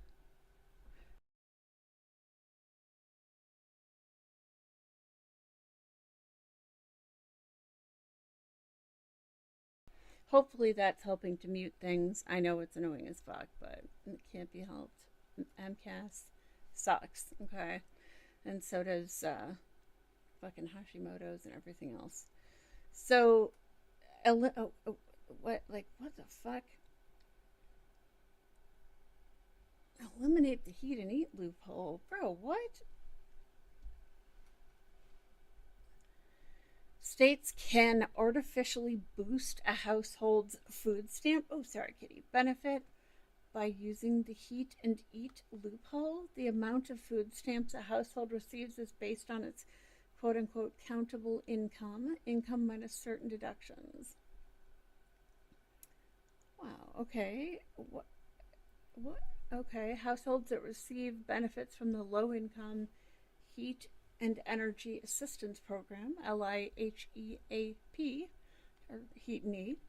Hopefully that's helping to mute things. I know it's annoying as fuck, but it can't be helped. MCAS sucks, okay? And so does fucking Hashimoto's and everything else. So, what the fuck? Eliminate the heat and eat loophole. Bro, what? States can artificially boost a household's food stamp, benefit by using the heat and eat loophole. The amount of food stamps a household receives is based on its quote-unquote countable income minus certain deductions. Wow, okay. What? Okay, households that receive benefits from the low-income heat and Energy Assistance Program, LIHEAP, or Heat and Eat,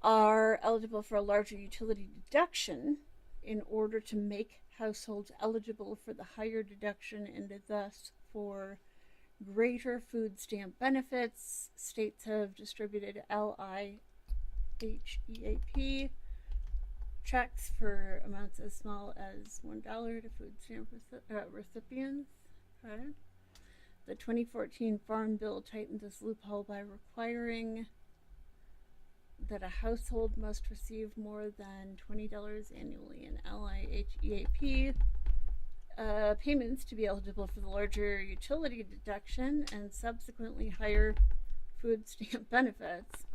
are eligible for a larger utility deduction in order to make households eligible for the higher deduction and thus for greater food stamp benefits. States have distributed LIHEAP checks for amounts as small as $1 to food stamp recipients. Okay. The 2014 Farm Bill tightened this loophole by requiring that a household must receive more than $20 annually in LIHEAP payments to be eligible for the larger utility deduction and subsequently higher food stamp benefits.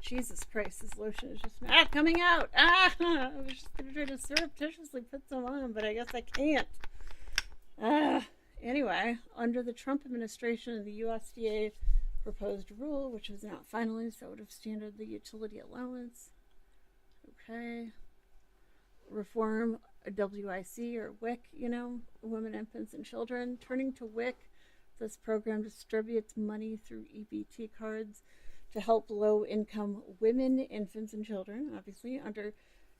Jesus Christ, this lotion is just not coming out. I was just going to try to surreptitiously put some on, but I guess I can't. Anyway, under the Trump administration, the USDA proposed rule, which was not finalized, that would have standard the utility allowance. Okay. Reform WIC or WIC, Women, Infants, and Children. Turning to WIC, this program distributes money through EBT cards to help low-income women, infants, and children, obviously, under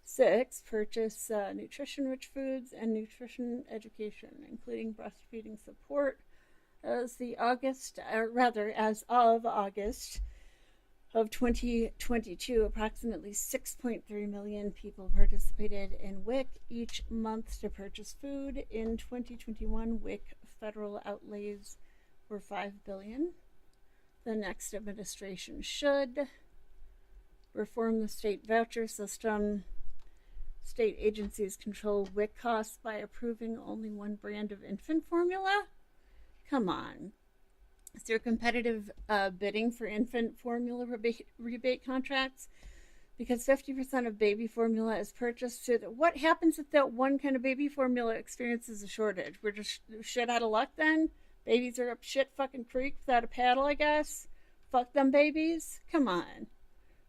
6, purchase nutrition-rich foods and nutrition education, including breastfeeding support. As of August of 2022, approximately 6.3 million people participated in WIC each month to purchase food. In 2021, WIC federal outlays were $5 billion. The next administration should reform the state voucher system. State agencies control WIC costs by approving only one brand of infant formula. Come on. Is there competitive bidding for infant formula rebate contracts? Because 50% of baby formula is purchased. So what happens if that one kind of baby formula experiences a shortage? We're just shit out of luck then? Babies are up shit fucking creek without a paddle, I guess? Fuck them babies? Come on.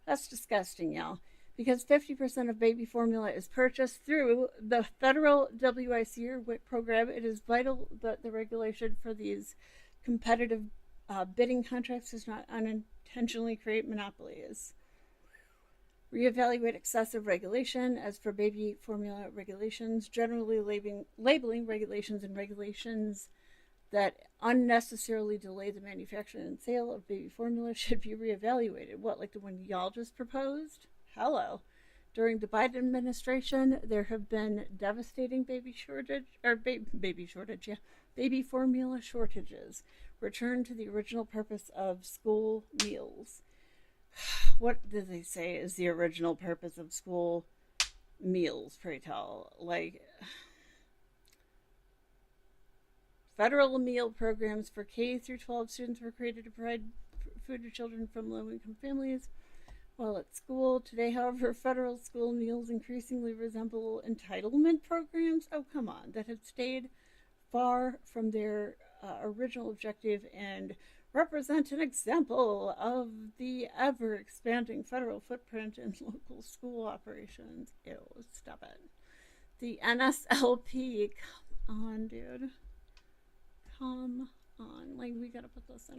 That's disgusting, y'all. Because 50% of baby formula is purchased through the federal WIC or WIC program, it is vital that the regulation for these competitive bidding contracts does not unintentionally create monopolies. Reevaluate excessive regulation. As for baby formula regulations, generally labeling regulations and regulations that unnecessarily delay the manufacture and sale of baby formula should be reevaluated. What, like the one y'all just proposed? Hello. During the Biden administration, there have been devastating baby formula shortages. Return to the original purpose of school meals. What did they say is the original purpose of school meals, pray tell? Like, federal meal programs for K through 12 students were created to provide food to children from low-income families while at school. Today, however, federal school meals increasingly resemble entitlement programs, come on, that have stayed far from their original objective and represent an example of the ever-expanding federal footprint in local school operations. Ew, stop it. The NSLP, come on, dude. Come on. Like, we gotta put this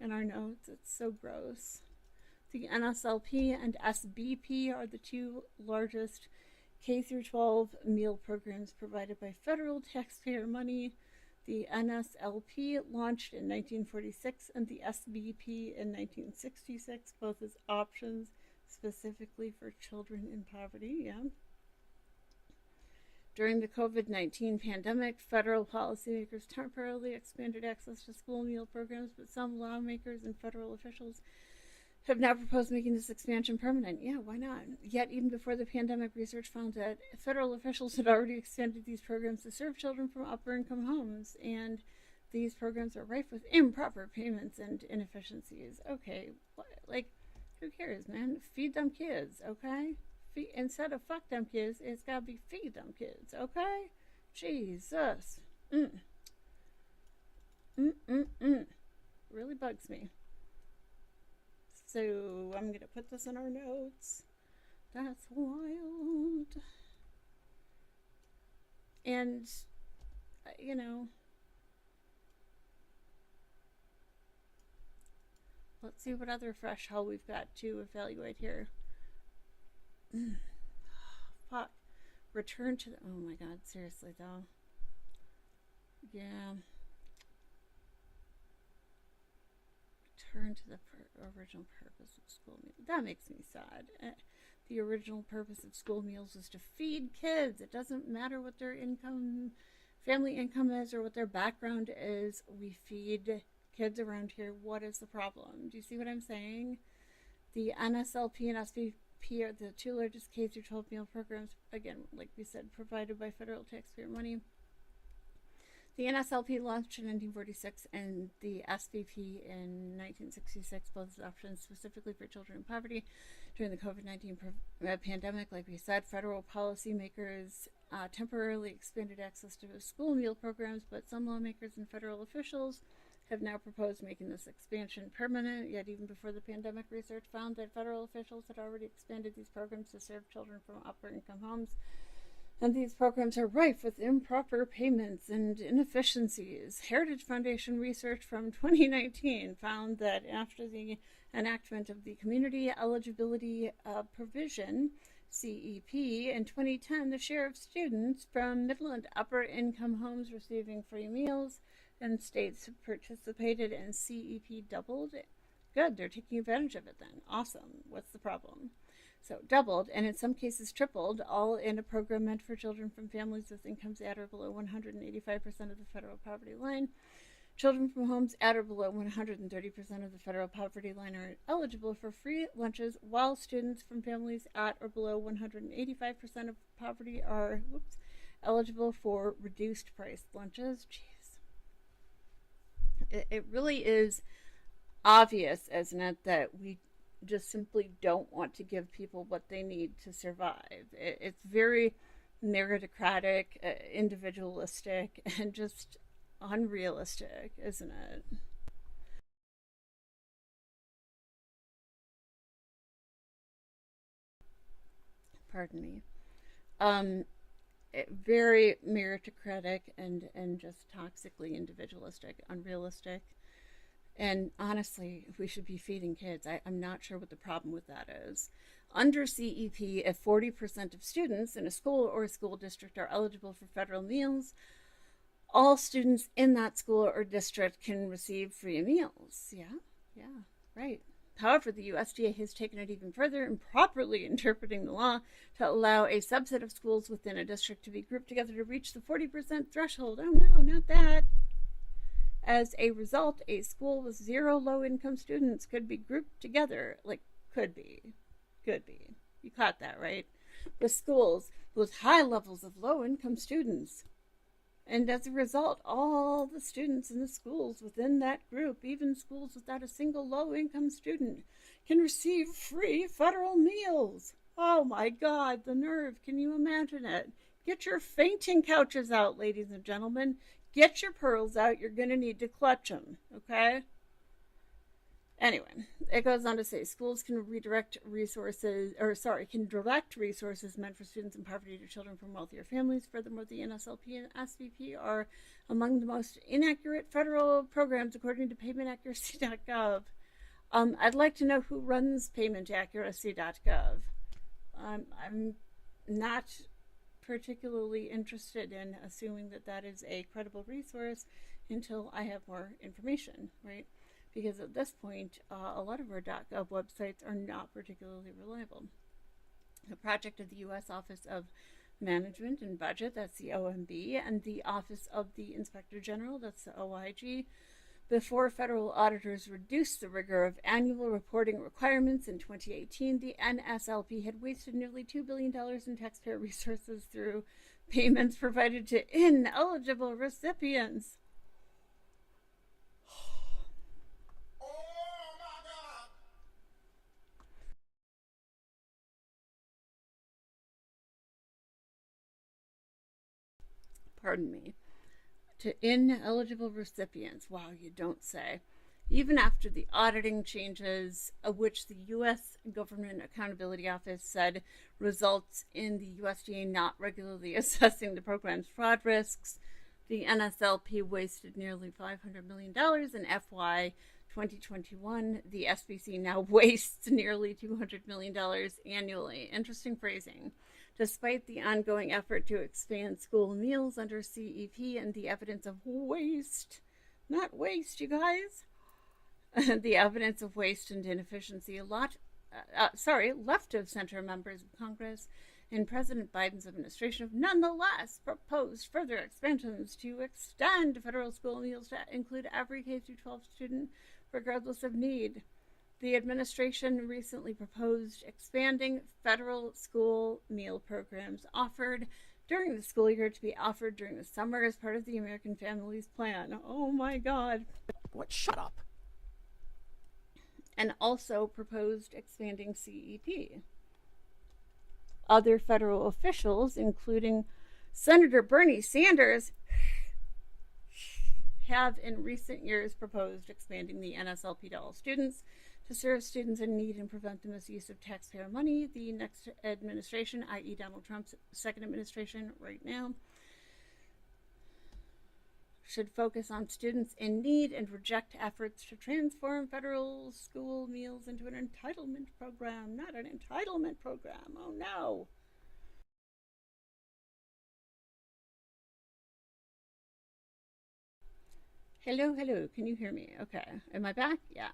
in our notes. It's so gross. The NSLP and SBP are the two largest K through 12 meal programs provided by federal taxpayer money. The NSLP launched in 1946 and the SBP in 1966, both as options specifically for children in poverty. Yeah. During the COVID-19 pandemic, federal policymakers temporarily expanded access to school meal programs, but some lawmakers and federal officials have now proposed making this expansion permanent. Yeah, why not? Yet, even before the pandemic, research found that federal officials had already expanded these programs to serve children from upper-income homes, and these programs are rife with improper payments and inefficiencies. Okay, like, who cares, man? Feed them kids, okay? Instead of fuck them kids, it's gotta be feed them kids, okay? Jesus. Really bugs me. So I'm gonna put this in our notes. That's wild. And, let's see what other fresh hell we've got to evaluate here. Fuck. return to the, oh my God, seriously though. Yeah. Return to the original purpose of school meals. That makes me sad. The original purpose of school meals is to feed kids. It doesn't matter what their family income is or what their background is. We feed kids around here. What is the problem? Do you see what I'm saying? The NSLP and SVP are the two largest K through 12 meal programs, again, like we said, provided by federal taxpayer money. The NSLP launched in 1946 and the SVP in 1966, both options specifically for children in poverty. During the COVID-19 pandemic, like we said, federal policymakers temporarily expanded access to school meal programs, but some lawmakers and federal officials have now proposed making this expansion permanent. Yet even before the pandemic, research found that federal officials had already expanded these programs to serve children from upper income homes. And these programs are rife with improper payments and inefficiencies. Heritage Foundation research from 2019 found that after the enactment of the Community Eligibility Provision, CEP, in 2010, the share of students from middle and upper income homes receiving free meals in states who participated in CEP doubled. Good, they're taking advantage of it then. Awesome. What's the problem? So doubled, and in some cases tripled, all in a program meant for children from families with incomes at or below 185% of the federal poverty line. Children from homes at or below 130% of the federal poverty line are eligible for free lunches, while students from families at or below 185% of poverty are eligible for reduced price lunches. Jeez. It really is obvious, isn't it, that we just simply don't want to give people what they need to survive. It's very meritocratic, individualistic, and just unrealistic, isn't it? Pardon me. Very meritocratic and just toxically individualistic, unrealistic. And honestly, we should be feeding kids. I'm not sure what the problem with that is. Under CEP, if 40% of students in a school or a school district are eligible for federal meals, all students in that school or district can receive free meals. Yeah, right. However, the USDA has taken it even further, improperly interpreting the law to allow a subset of schools within a district to be grouped together to reach the 40% threshold. Oh no, not that. As a result, a school with 0 low-income students could be grouped together, could be. You caught that, right? With schools with high levels of low-income students. And as a result, all the students in the schools within that group, even schools without a single low-income student, can receive free federal meals. Oh my God, the nerve. Can you imagine it? Get your fainting couches out, ladies and gentlemen. Get your pearls out. You're going to need to clutch them, okay? Anyway, it goes on to say schools can direct resources meant for students in poverty to children from wealthier families. Furthermore, the NSLP and SVP are among the most inaccurate federal programs according to paymentaccuracy.gov. I'd like to know who runs paymentaccuracy.gov. I'm not particularly interested in assuming that that is a credible resource until I have more information, right? Because at this point, a lot of our .gov websites are not particularly reliable. The project of the U.S. Office of Management and Budget, that's the OMB, and the Office of the Inspector General, that's the OIG, before federal auditors reduced the rigor of annual reporting requirements in 2018, the NSLP had wasted nearly $2 billion in taxpayer resources through payments provided to ineligible recipients. Pardon me. To ineligible recipients. Wow, you don't say. Even after the auditing changes, which the U.S. Government Accountability Office said results in the USDA not regularly assessing the program's fraud risks, the NSLP wasted nearly $500 million in FY 2021, the SBC now wastes nearly $200 million annually. Interesting phrasing. Despite the ongoing effort to expand school meals under CEP and the evidence of waste, not waste, you guys, the evidence of waste and inefficiency, left of center members of Congress and President Biden's administration have nonetheless proposed further expansions to extend federal school meals to include every K-12 student, regardless of need. The administration recently proposed expanding federal school meal programs offered during the school year to be offered during the summer as part of the American Families Plan. Oh my God. What? Shut up. And also proposed expanding CEP. Other federal officials, including Senator Bernie Sanders, have in recent years proposed expanding the NSLP to all students to serve students in need and prevent the misuse of taxpayer money. The next administration, i.e. Donald Trump's second administration right now, should focus on students in need and reject efforts to transform federal school meals into an entitlement program. Not an entitlement program. Oh no. Hello, hello. Can you hear me? Okay. Am I back? Yeah.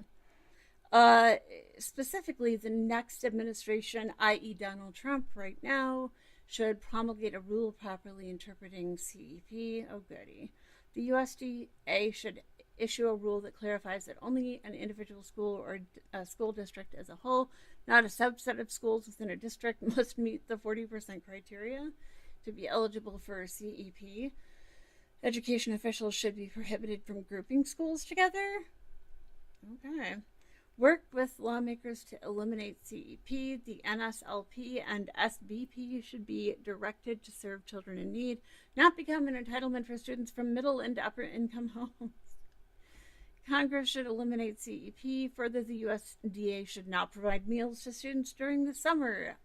Specifically, the next administration, i.e. Donald Trump right now, should promulgate a rule properly interpreting CEP. Oh, goody. The USDA should issue a rule that clarifies that only an individual school or a school district as a whole, not a subset of schools within a district, must meet the 40% criteria to be eligible for CEP. Education officials should be prohibited from grouping schools together. Okay. Work with lawmakers to eliminate CEP. The NSLP and SBP should be directed to serve children in need, not become an entitlement for students from middle and upper income homes. Congress should eliminate CEP. Further, the USDA should not provide meals to students during the summer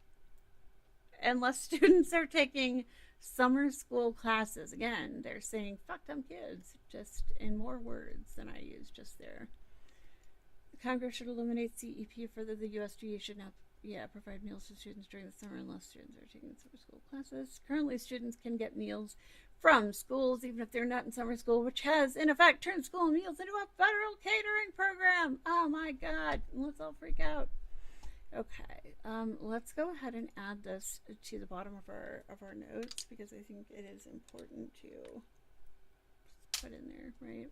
unless students are taking summer school classes. Again, they're saying, fuck them kids, just in more words than I used just there. Congress should eliminate CEP. Further, the USDA should not provide meals to students during the summer unless students are taking summer school classes. Currently, students can get meals from schools even if they're not in summer school, which has, in effect, turned school meals into a federal catering program. Oh my God, let's all freak out. Okay, let's go ahead and add this to the bottom of our notes because I think it is important to put in there, right?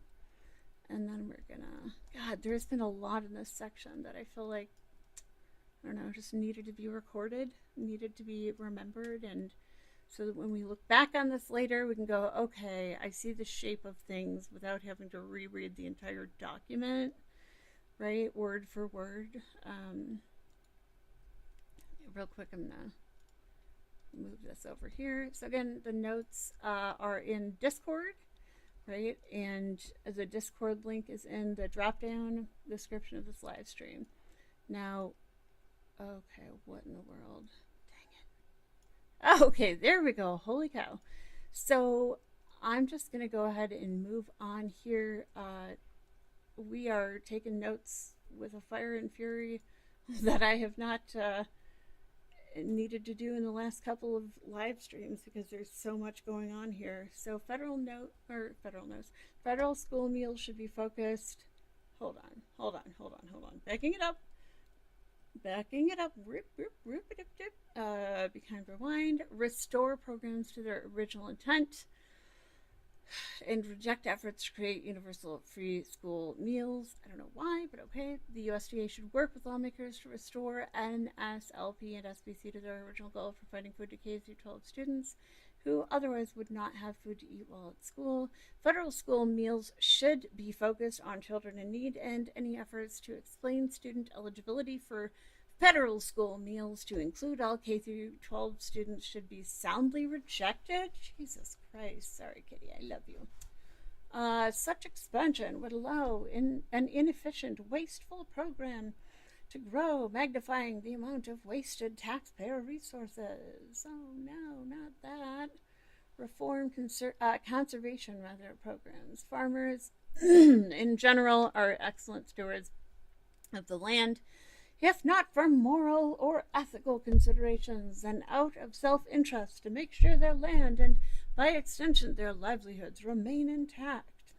And then we're gonna, God, there's been a lot in this section that I feel like, I don't know, just needed to be recorded, needed to be remembered. And so that when we look back on this later, we can go, okay, I see the shape of things without having to reread the entire document, right? Word for word. Real quick, I'm gonna move this over here. So again, the notes are in Discord. Right, and the Discord link is in the drop-down description of this live stream. Now, okay, what in the world? Dang it. Okay, there we go. Holy cow. So I'm just going to go ahead and move on here. We are taking notes with a fire and fury that I have not needed to do in the last couple of live streams because there's so much going on here. So federal school meals should be focused. Hold on. Backing it up. Be kind, rewind. Restore programs to their original intent and reject efforts to create universal free school meals. I don't know why, but okay. The USDA should work with lawmakers to restore NSLP and SBC to their original goal of providing food to K-12 students who otherwise would not have food to eat while at school. Federal school meals should be focused on children in need, and any efforts to explain student eligibility for federal school meals to include all K-12 students should be soundly rejected. Jesus Christ. Sorry, Kitty. I love you. Such expansion would allow an inefficient, wasteful program to grow, magnifying the amount of wasted taxpayer resources. Oh, no, not that. Reform conservation programs. Farmers in general, are excellent stewards of the land, if not for moral or ethical considerations, and out of self-interest to make sure their land and, by extension, their livelihoods remain intact.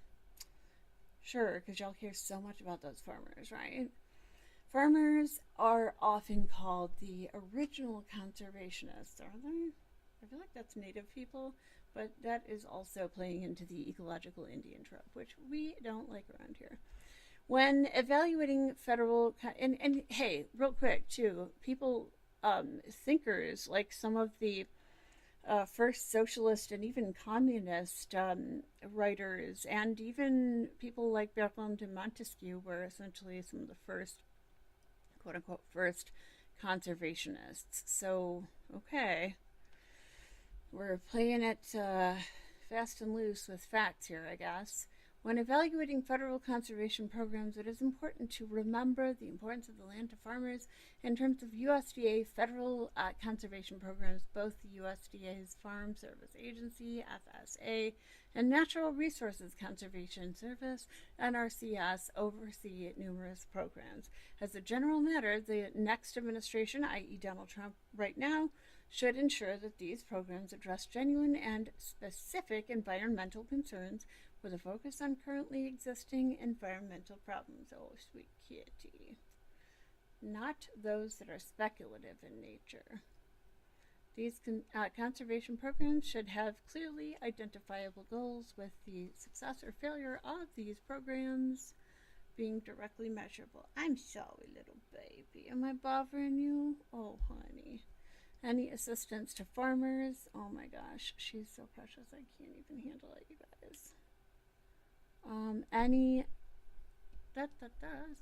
Sure, because y'all hear so much about those farmers, right? Farmers are often called the original conservationists, are they? I feel like that's native people, but that is also playing into the ecological Indian trope, which we don't like around here. When evaluating federal, and hey, real quick too, people, thinkers like some of the first socialist and even communist writers, and even people like Bertrand de Montesquieu were essentially some of the first, quote unquote, first conservationists. So, okay, we're playing it fast and loose with facts here, I guess. When evaluating federal conservation programs, it is important to remember the importance of the land to farmers in terms of USDA federal conservation programs. Both the USDA's Farm Service Agency, FSA, and Natural Resources Conservation Service, NRCS, oversee numerous programs. As a general matter, the next administration, i.e. Donald Trump right now, should ensure that these programs address genuine and specific environmental concerns with a focus on currently existing environmental problems. Oh, sweet kitty. Not those that are speculative in nature. These conservation programs should have clearly identifiable goals, with the success or failure of these programs being directly measurable. I'm sorry, little baby. Am I bothering you? Oh, honey. Any assistance to farmers? Oh my gosh, she's so precious. I can't even handle it, you guys.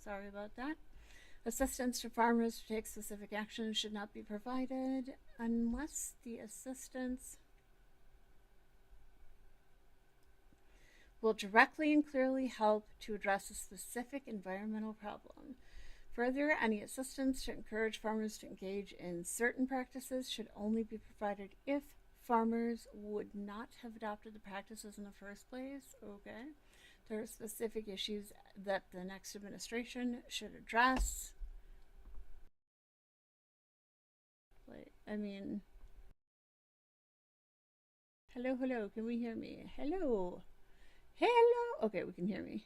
Sorry about that. Assistance to farmers to take specific action should not be provided unless the assistance will directly and clearly help to address a specific environmental problem. Further, any assistance to encourage farmers to engage in certain practices should only be provided if farmers would not have adopted the practices in the first place. Okay. There are specific issues that the next administration should address. Like, I mean, hello, hello, can we hear me? Hello. Hello. Okay, we can hear me.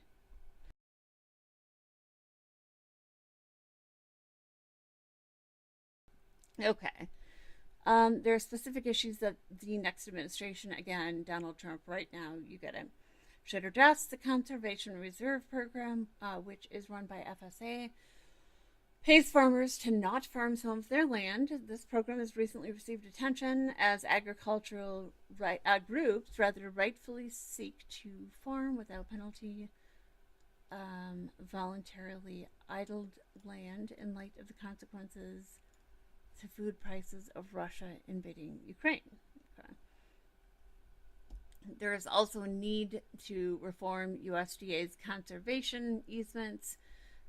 Okay. There are specific issues that the next administration, again, Donald Trump right now, you get it, should address. The Conservation Reserve Program, which is run by FSA, pays farmers to not farm some of their land. This program has recently received attention as agricultural groups rightfully seek to farm without penalty voluntarily idled land in light of the consequences to food prices of Russia invading Ukraine. Okay. There is also a need to reform USDA's conservation easements.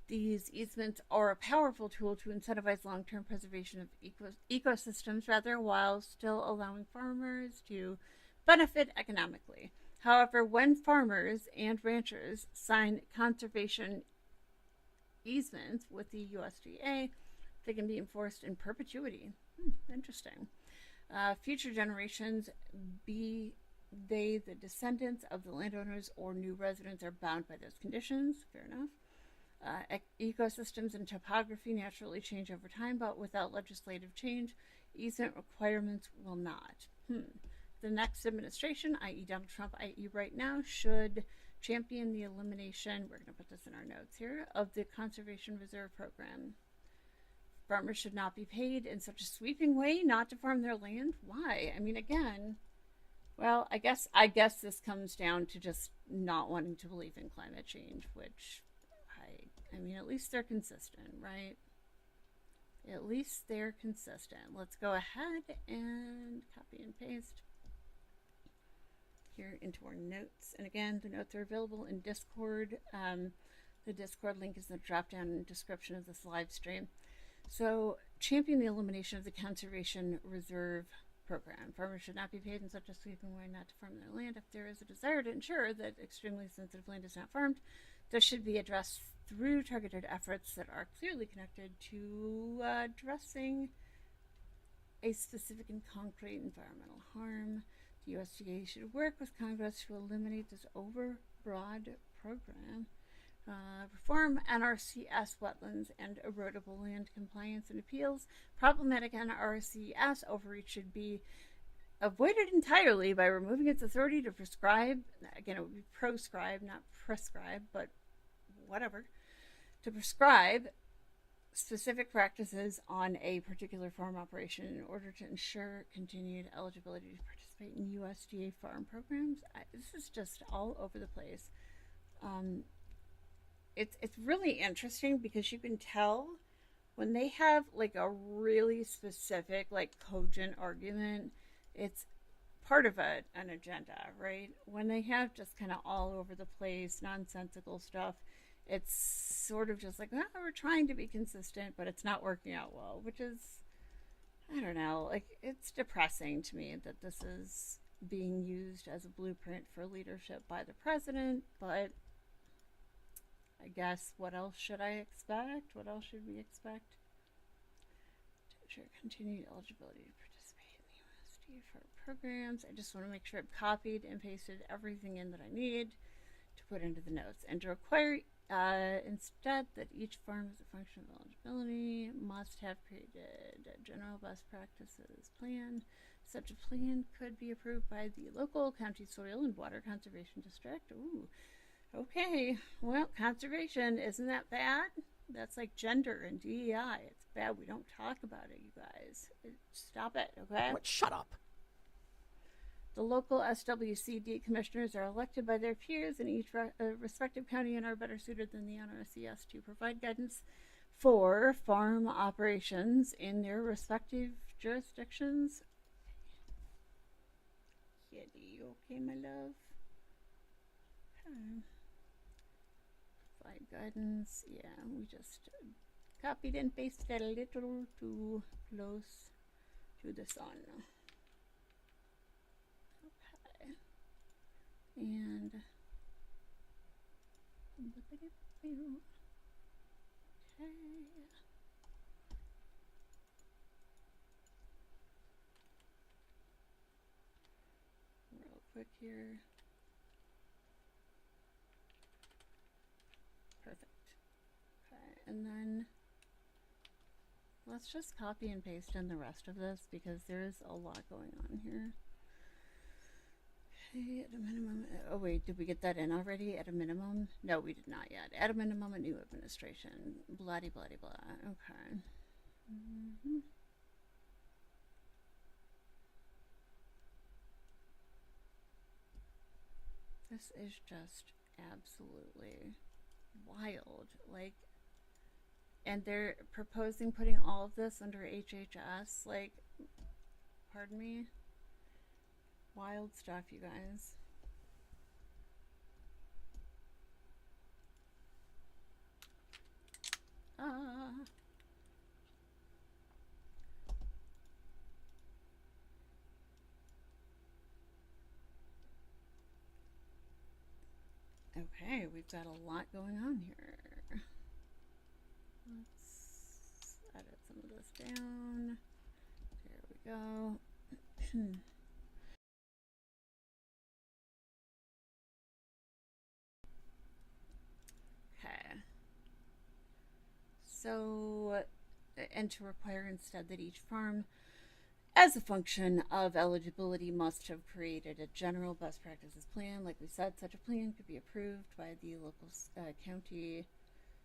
These easements are a powerful tool to incentivize long-term preservation of ecosystems, while still allowing farmers to benefit economically. However, when farmers and ranchers sign conservation easements with the USDA, they can be enforced in perpetuity. Interesting. Future generations, be they the descendants of the landowners or new residents, are bound by those conditions. Fair enough. Ecosystems and topography naturally change over time, but without legislative change, easement requirements will not. The next administration, i.e. Donald Trump, i.e. right now, should champion the elimination, we're going to put this in our notes here, of the Conservation Reserve Program. Farmers should not be paid in such a sweeping way not to farm their land. Why? I mean, again, well, I guess this comes down to just not wanting to believe in climate change, which I mean, at least they're consistent, right? At least they're consistent. Let's go ahead and copy and paste here into our notes. And again, the notes are available in Discord. The Discord link is in the drop-down description of this live stream. So, champion the elimination of the Conservation Reserve program. Farmers should not be paid in such a sweeping way not to farm their land. If there is a desire to ensure that extremely sensitive land is not farmed, this should be addressed through targeted efforts that are clearly connected to addressing a specific and concrete environmental harm. The USDA should work with Congress to eliminate this overbroad program. Reform NRCS wetlands and erodible land compliance and appeals. Problematic NRCS overreach should be avoided entirely by removing its authority to prescribe. Again, it would be proscribe, not prescribe, but whatever. To prescribe specific practices on a particular farm operation in order to ensure continued eligibility to participate in USDA farm programs. This is just all over the place. It's really interesting because you can tell when they have like a really specific, like cogent argument, it's part of an agenda, right? When they have just kind of all over the place, nonsensical stuff, it's sort of just like, well, we're trying to be consistent, but it's not working out well, which is, I don't know, like it's depressing to me that this is being used as a blueprint for leadership by the president, but I guess what else should I expect? What else should we expect? To ensure continued eligibility to participate in the USDA farm programs. I just want to make sure I've copied and pasted everything in that I need to put into the notes, and to require instead that each farm as a function of eligibility must have created a general best practices plan. Such a plan could be approved by the local county soil and water conservation district. Ooh. Okay, well, conservation, isn't that bad? That's like gender and DEI. It's bad we don't talk about it, you guys. Stop it, okay? What? Shut up. The local SWCD commissioners are elected by their peers in each respective county and are better suited than the NRCS to provide guidance for farm operations in their respective jurisdictions. Kitty, okay, my love? Okay. Provide guidance. Yeah, we just copied and pasted a little too close to the sun. Okay. And okay. Real quick here. Perfect. Okay, and then let's just copy and paste in the rest of this because there's a lot going on here. Okay, at a minimum, oh wait, did we get that in already? At a minimum? No, we did not yet. At a minimum, a new administration. Bloody, bloody, blah. Okay. This is just absolutely wild. Like, and they're proposing putting all of this under HHS. Like, pardon me? Wild stuff, you guys. Okay, we've got a lot going on here. Let's edit some of this down. There we go. Okay. So, and to require instead that each farm, as a function of eligibility, must have created a general best practices plan. Like we said, such a plan could be approved by the local county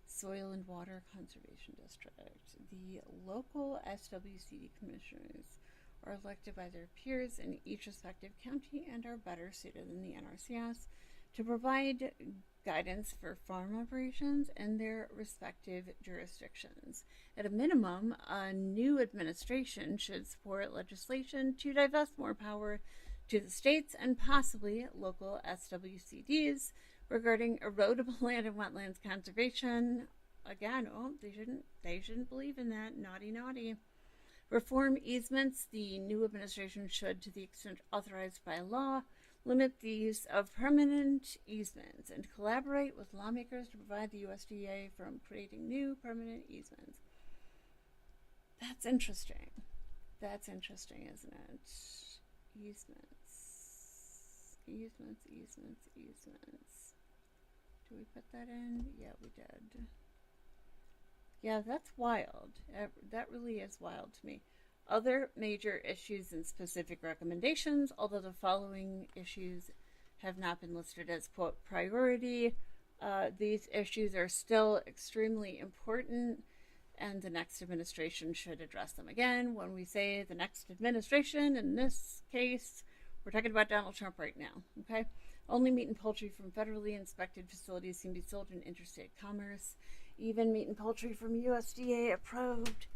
soil and water conservation district. The local SWCD commissioners are elected by their peers in each respective county and are better suited than the NRCS to provide guidance for farm operations in their respective jurisdictions. At a minimum, a new administration should support legislation to divest more power to the states and possibly local SWCDs regarding erodible land and wetlands conservation. Again, they shouldn't believe in that. Naughty, naughty. Reform easements. The new administration should, to the extent authorized by law, limit the use of permanent easements and collaborate with lawmakers to provide the USDA from creating new permanent easements. That's interesting. That's interesting, isn't it? Easements. Did we put that in? Yeah, we did. Yeah, that's wild. That really is wild to me. Other major issues and specific recommendations, although the following issues have not been listed as, quote, priority, these issues are still extremely important, and the next administration should address them. Again, when we say the next administration, in this case, we're talking about Donald Trump right now, okay? Only meat and poultry from federally inspected facilities can be sold in interstate commerce. Even meat and poultry from USDA approved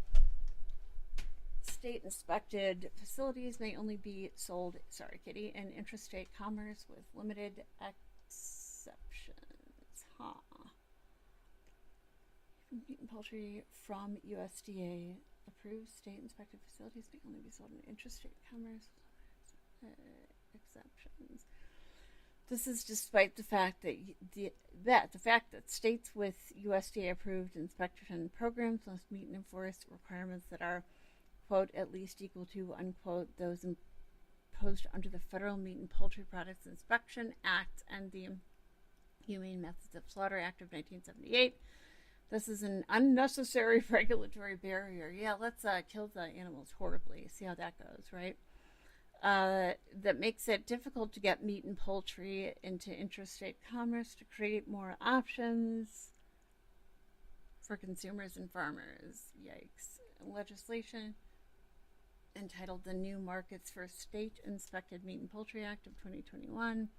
state inspected facilities may only be sold, sorry kitty, in interstate commerce with limited exceptions. Meat and poultry from USDA approved state inspected facilities may only be sold in interstate commerce with exceptions. This is despite the fact that the fact that states with USDA approved inspection programs must meet and enforce requirements that are, quote, at least equal to, unquote, those imposed under the Federal Meat and Poultry Products Inspection Act and the Humane Methods of Slaughter Act of 1978. This is an unnecessary regulatory barrier. Yeah, let's kill the animals horribly. See how that goes, right? That makes it difficult to get meat and poultry into interstate commerce to create more options for consumers and farmers. Yikes. Legislation entitled the New Markets for State Inspected Meat and Poultry Act of 2021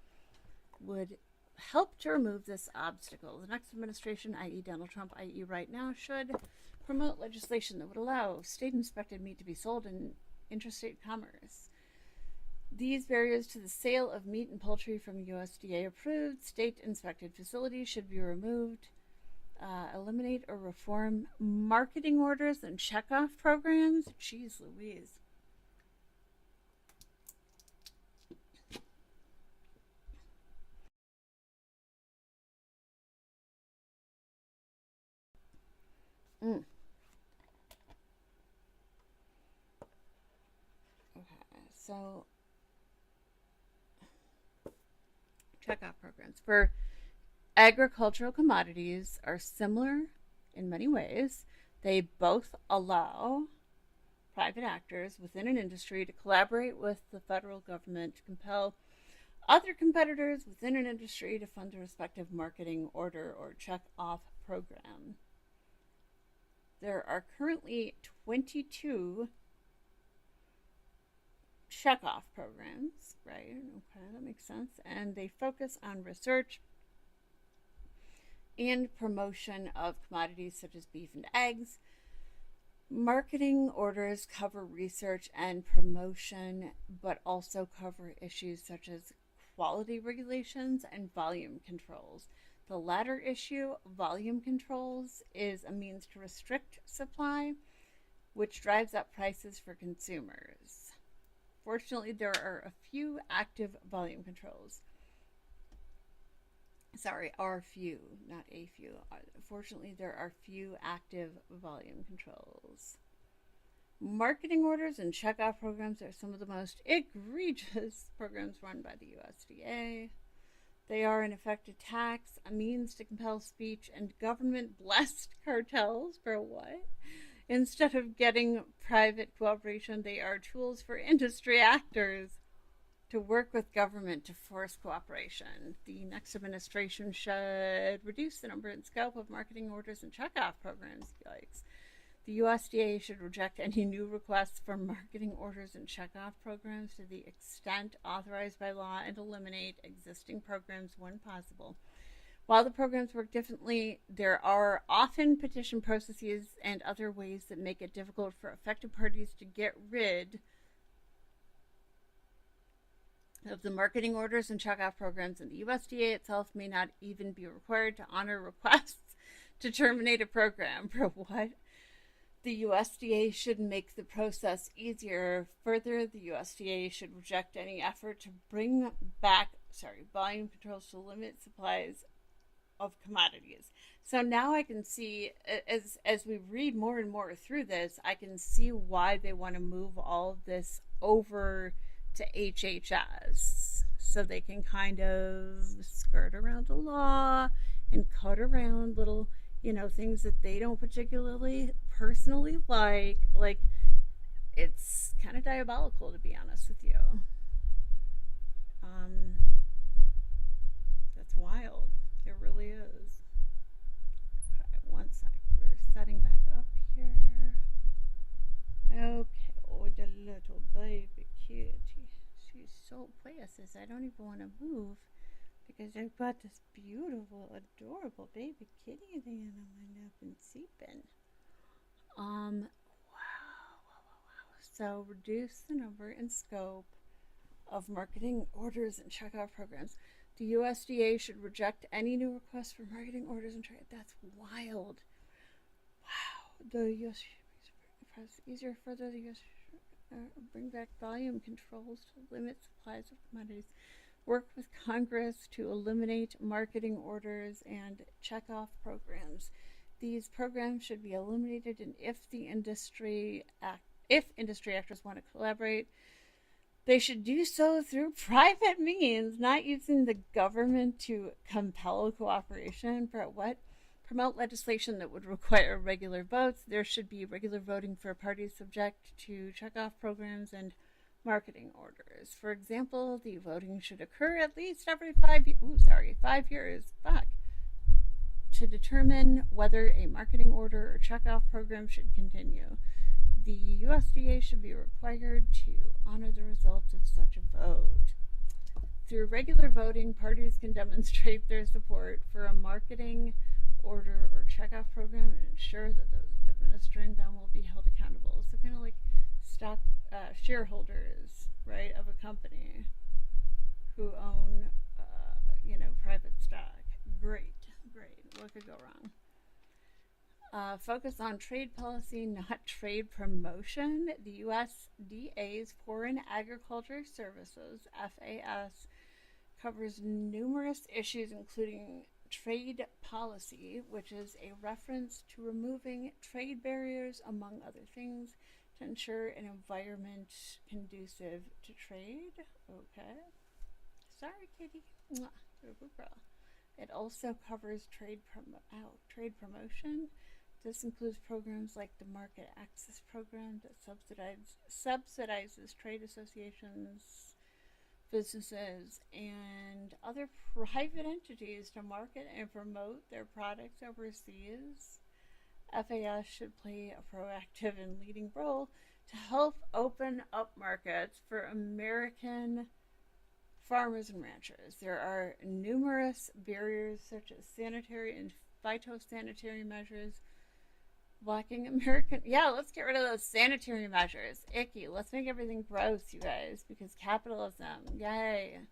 would help to remove this obstacle. The next administration, i.e. Donald Trump, i.e. right now, should promote legislation that would allow state inspected meat to be sold in interstate commerce. These barriers to the sale of meat and poultry from USDA approved state inspected facilities should be removed. Eliminate or reform marketing orders and checkoff programs. Jeez Louise. Okay, so checkoff programs for agricultural commodities are similar in many ways. They both allow private actors within an industry to collaborate with the federal government to compel other competitors within an industry to fund the respective marketing order or check-off program. There are currently 22 check-off programs, right? Okay, that makes sense. And they focus on research and promotion of commodities such as beef and eggs. Marketing orders cover research and promotion, but also cover issues such as quality regulations and volume controls. The latter issue, volume controls, is a means to restrict supply, which drives up prices for consumers. Fortunately, there are a few active volume controls. Sorry, are few, not a few. Fortunately, there are few active volume controls. Marketing orders and checkoff programs are some of the most egregious programs run by the USDA. They are, in effect, a tax, a means to compel speech, and government-blessed cartels for what? Instead of getting private cooperation, they are tools for industry actors to work with government to force cooperation. The next administration should reduce the number and scope of marketing orders and checkoff programs. Yikes. The USDA should reject any new requests for marketing orders and checkoff programs to the extent authorized by law and eliminate existing programs when possible. While the programs work differently, there are often petition processes and other ways that make it difficult for affected parties to get rid of the marketing orders and checkoff programs, and the USDA itself may not even be required to honor requests to terminate a program. For what? The USDA should make the process easier. Further, the USDA should reject any effort to bring back, volume controls to limit supplies of commodities. So now I can see, as we read more and more through this, I can see why they want to move all of this over to HHS, so they can kind of skirt around the law and cut around little, things that they don't particularly personally like. Like, it's kind of diabolical, to be honest with you. Um, that's wild. It really is. Okay, one sec. We're setting back up here. Okay. Oh, the little baby kitty. She's so precious. I don't even want to move because I've got this beautiful, adorable baby kitty there on my lap and sleeping. Wow. So reduce the number and scope of marketing orders and checkout programs. The USDA should reject any new requests for marketing orders and trade. That's wild. Wow. The USDA is easier further. The USDA bring back volume controls to limit supplies of commodities. Work with Congress to eliminate marketing orders and checkoff programs. These programs should be eliminated, and if industry actors want to collaborate, they should do so through private means, not using the government to compel cooperation. Promote legislation that would require regular votes. There should be regular voting for parties subject to checkoff programs and marketing orders. For example, the voting should occur at least every 5 years. To determine whether a marketing order or checkoff program should continue. The USDA should be required to honor the results of such a vote. Through regular voting, parties can demonstrate their support for a marketing order or checkoff program and ensure that those administering them will be held accountable. So kind of like stock shareholders, right, of a company who own, private stock. Great. What could go wrong? Focus on trade policy, not trade promotion. The USDA's Foreign Agriculture Services, FAS, covers numerous issues, including trade policy, which is a reference to removing trade barriers, among other things, to ensure an environment conducive to trade. Okay. Sorry, kitty. Mwah. You're a good girl. It also covers trade promotion. This includes programs like the Market Access Program that subsidizes trade associations, businesses, and other private entities to market and promote their products overseas. FAS should play a proactive and leading role to help open up markets for American farmers and ranchers. There are numerous barriers such as sanitary and phytosanitary measures blocking American. Yeah, let's get rid of those sanitary measures. Icky. Let's make everything gross, you guys, because capitalism. Yay.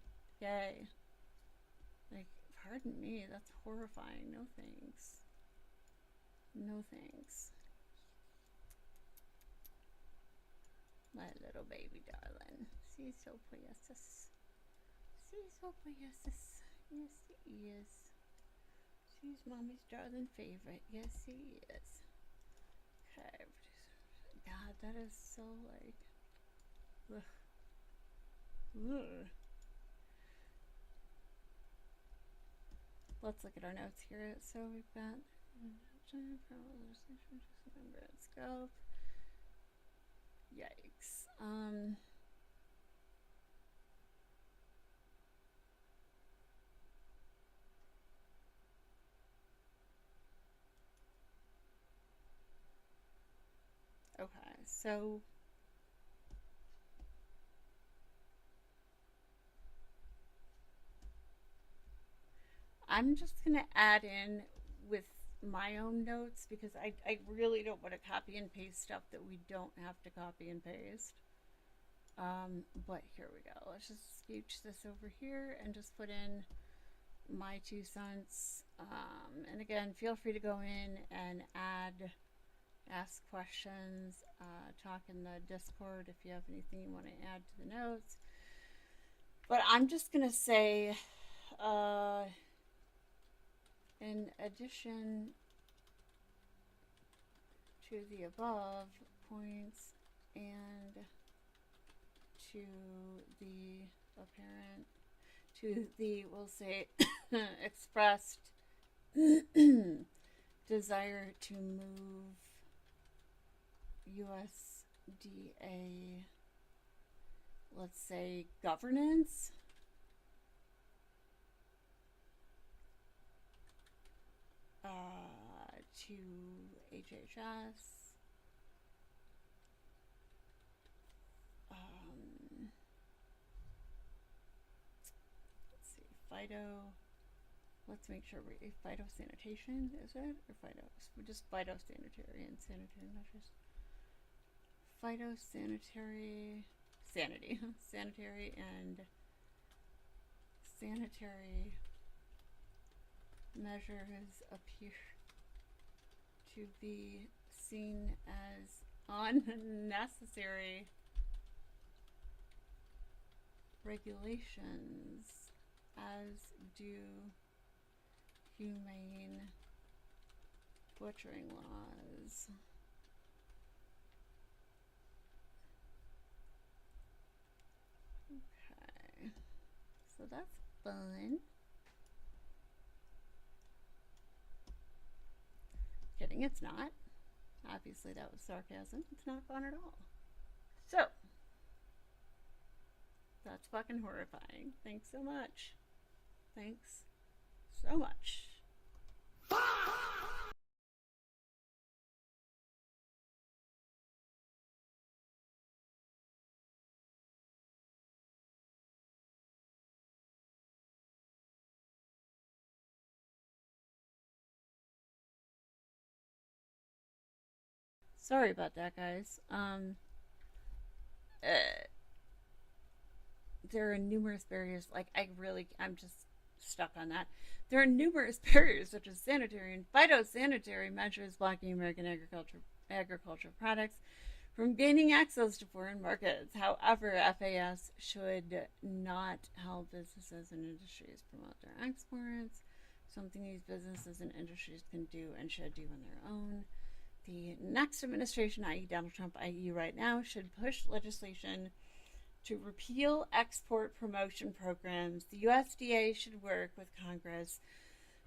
Like, pardon me, that's horrifying. No thanks. My little baby darling. She's so precious. Yes, she is. She's mommy's darling favorite. Yes, she is. Okay. God, that is so like. Ugh. Let's look at our notes here. So we've got scope. Yikes. Okay, so I'm just gonna add in with my own notes because I really don't want to copy and paste stuff that we don't have to copy and paste. But here we go. Let's just scooch this over here and just put in my 2 cents. And again, feel free to go in and add ask questions, talk in the Discord if you have anything you want to add to the notes. But I'm just going to say, in addition to the above points and to the apparent, to the, we'll say, expressed desire to move USDA, let's say, governance to HHS. Let's see, Phyto. Let's make sure we phytosanitation, is it? Or just phytosanitary and sanitary measures. Phytosanitary, sanitary and sanitary measures appear to be seen as unnecessary regulations, as do humane butchering laws. Okay, so that's fun. Kidding, it's not. Obviously, that was sarcasm. It's not fun at all. So, that's fucking horrifying. Thanks so much. Thanks so much. Sorry about that, guys. There are numerous barriers. Like, I'm just stuck on that. There are numerous barriers, such as sanitary and phytosanitary measures blocking American agricultural products from gaining access to foreign markets. However, FAS should not help businesses and industries promote their exports, something these businesses and industries can do and should do on their own. The next administration, i.e. Donald Trump, i.e. right now, should push legislation to repeal export promotion programs. The USDA should work with Congress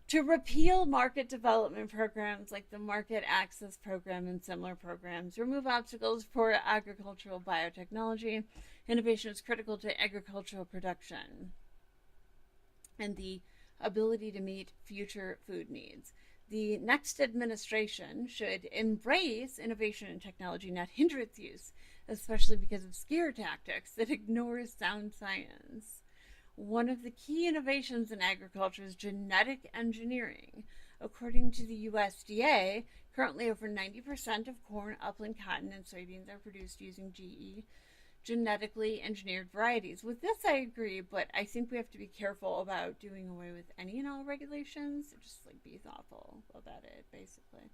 to repeal market development programs like the Market Access Program and similar programs, remove obstacles for agricultural biotechnology. Innovation is critical to agricultural production and the ability to meet future food needs. The next administration should embrace innovation and technology, not hinder its use, especially because of scare tactics that ignore sound science. One of the key innovations in agriculture is genetic engineering. According to the USDA, currently over 90% of corn, upland cotton, and soybeans are produced using GE, genetically engineered varieties. With this, I agree, but I think we have to be careful about doing away with any and all regulations. Just like be thoughtful about it, basically.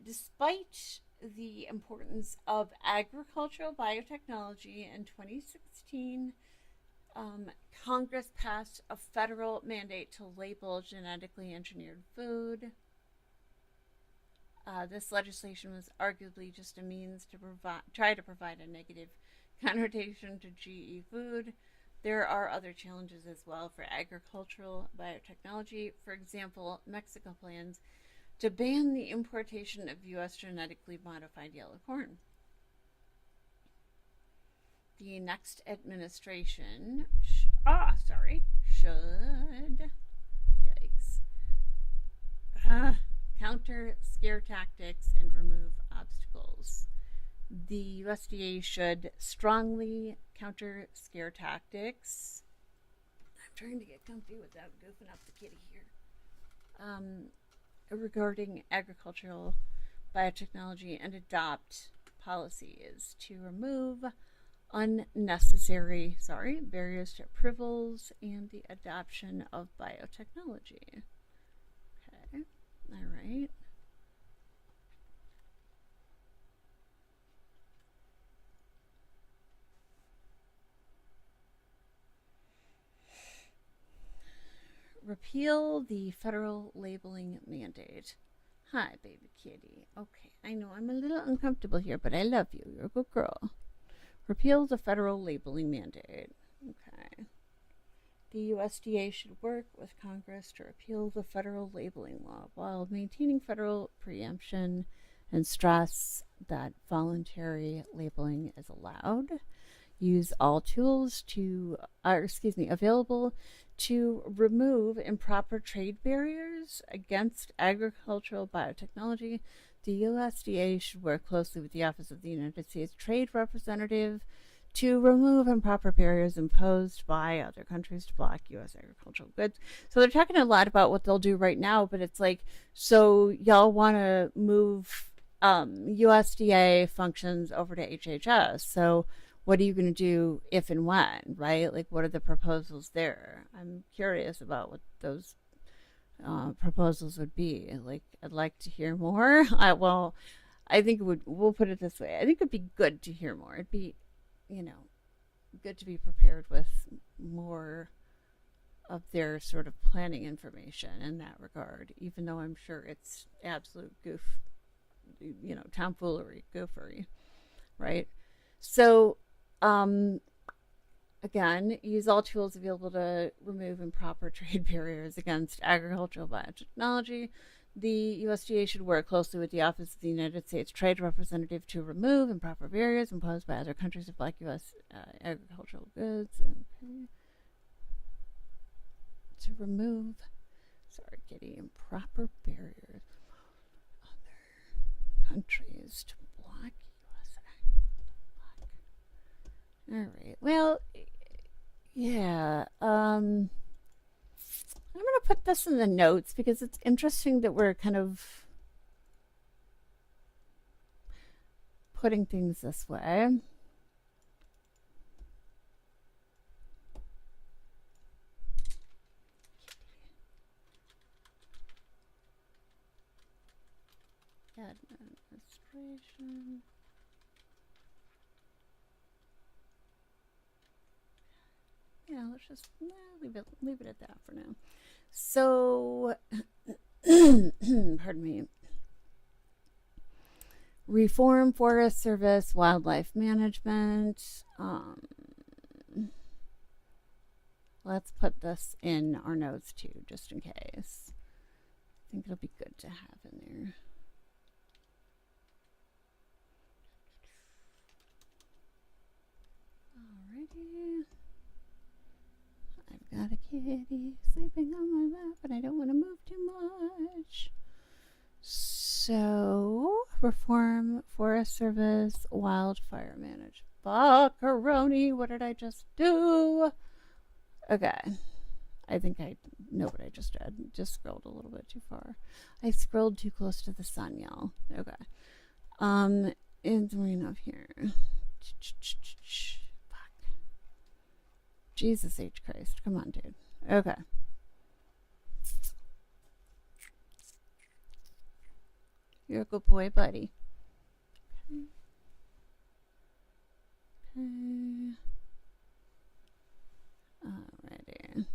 Despite the importance of agricultural biotechnology, in 2016, Congress passed a federal mandate to label genetically engineered food. This legislation was arguably just a means to try to provide a negative connotation to GE food. There are other challenges as well for agricultural biotechnology. For example, Mexico plans to ban the importation of U.S. genetically modified yellow corn. The next administration should counter scare tactics and remove obstacles. The USDA should strongly counter scare tactics. I'm trying to get comfy without goofing up the kitty here. Regarding agricultural biotechnology, and adopt policies to remove unnecessary barriers to approvals and the adoption of biotechnology. Okay, all right. repeal the federal labeling mandate. Hi, baby kitty. Okay, I know I'm a little uncomfortable here, but I love you. You're a good girl. Repeal the federal labeling mandate. Okay. The USDA should work with Congress to repeal the federal labeling law while maintaining federal preemption and stress that voluntary labeling is allowed. Use all tools available to remove improper trade barriers against agricultural biotechnology. The USDA should work closely with the Office of the United States Trade Representative to remove improper barriers imposed by other countries to block U.S. agricultural goods. So they're talking a lot about what they'll do right now, but it's like, so y'all want to move USDA functions over to HHS. So what are you going to do if and when, right? Like, what are the proposals there? I'm curious about what those proposals would be. Like, I'd like to hear more. I think we'll put it this way. I think it'd be good to hear more. It'd be, good to be prepared with more of their sort of planning information in that regard, even though I'm sure it's absolute tomfoolery, goofery, right? So, again, use all tools available to remove improper trade barriers against agricultural biotechnology. The USDA should work closely with the Office of the United States Trade Representative to remove improper barriers imposed by other countries to block U.S. Agricultural goods. Okay. To remove, improper barriers from other countries to block U.S. All right. Well, yeah. I'm going to put this in the notes because it's interesting that we're kind of putting things this way. Administration. Yeah, let's just leave it at that for now. So, pardon me. Reform Forest Service, wildlife management. Let's put this in our notes too, just in case. I think it'll be good to have in there. Alrighty. I've got a kitty sleeping on my lap, and I don't want to move too much. So, reform Forest Service, wildfire management. Buckaroni, what did I just do? Okay. I think I know what I just did. Just scrolled a little bit too far. I scrolled too close to the sun, y'all. Okay. It's enough here. Jesus H. Christ. Come on, dude. Okay. You're a good boy, buddy. Okay. Alrighty.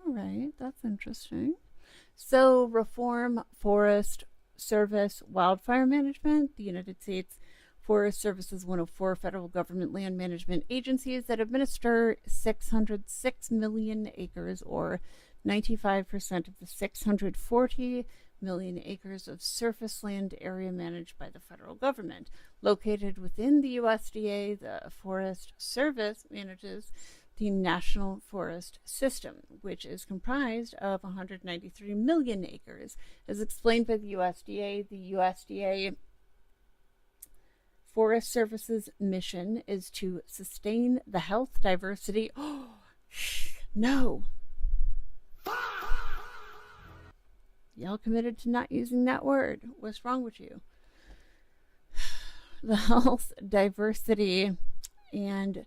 Alright, that's interesting. So, reform Forest Service wildfire management. The United States Forest Service is one of 4 federal government land management agencies that administer 606 million acres, or 95% of the 640 million acres of surface land area managed by the federal government. Located within the USDA, the Forest Service manages the National Forest System, which is comprised of 193 million acres. As explained by the USDA Forest Service's mission is to sustain the health, diversity. Oh, no. Y'all committed to not using that word. What's wrong with you? The health, diversity, and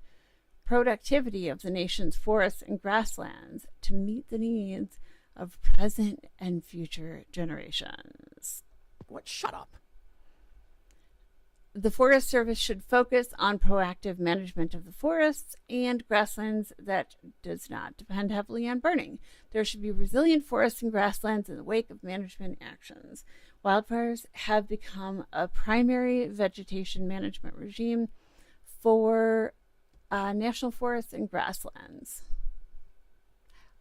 productivity of the nation's forests and grasslands to meet the needs of present and future generations. What? Shut up. The Forest Service should focus on proactive management of the forests and grasslands that does not depend heavily on burning. There should be resilient forests and grasslands in the wake of management actions. Wildfires have become a primary vegetation management regime for national forests and grasslands.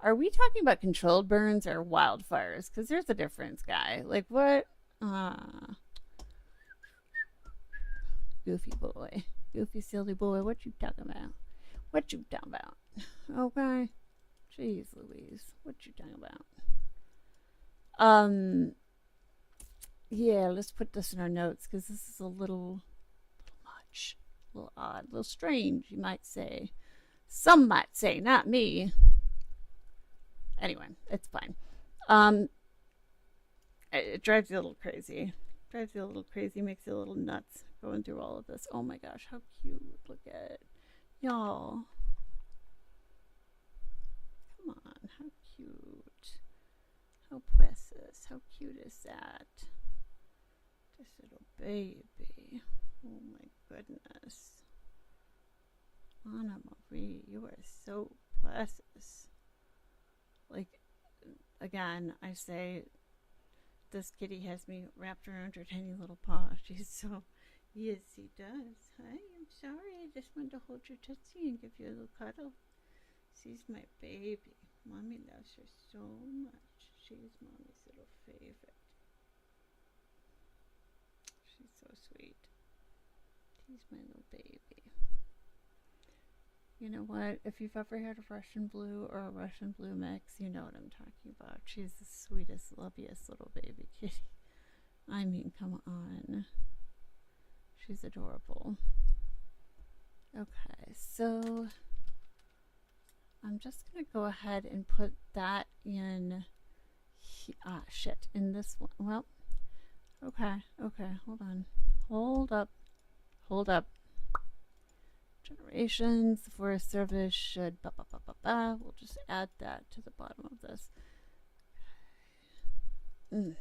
Are we talking about controlled burns or wildfires? Because there's a difference, guy. Like, what? Goofy boy. Goofy, silly boy. What you talking about? What you talking about? Okay. Jeez Louise. What you talking about? Yeah, let's put this in our notes because this is a little much. A little odd. A little strange, you might say. Some might say, not me. Anyway, it's fine. It drives you a little crazy. Makes you a little nuts going through all of this. Oh my gosh, how cute. Look at it. Y'all. Come on, how cute. How precious. How cute is that? This little baby. Oh my goodness. Anna Marie, you are so precious. Like, again, I say, this kitty has me wrapped around her tiny little paw. She's so, yes, he does. Hi, I'm sorry. I just wanted to hold your tootsie and give you a little cuddle. She's my baby. Mommy loves her so much. She's Mommy's little favorite. She's so sweet. She's my little baby. You know what? If you've ever had a Russian blue or a Russian blue mix, you know what I'm talking about. She's the sweetest, loveliest little baby kitty. I mean, come on. She's adorable. Okay, so I'm just going to go ahead and put that in. In this one. Well, okay, hold on. Hold up. Generations, the Forest Service should we'll just add that to the bottom of this. There we go.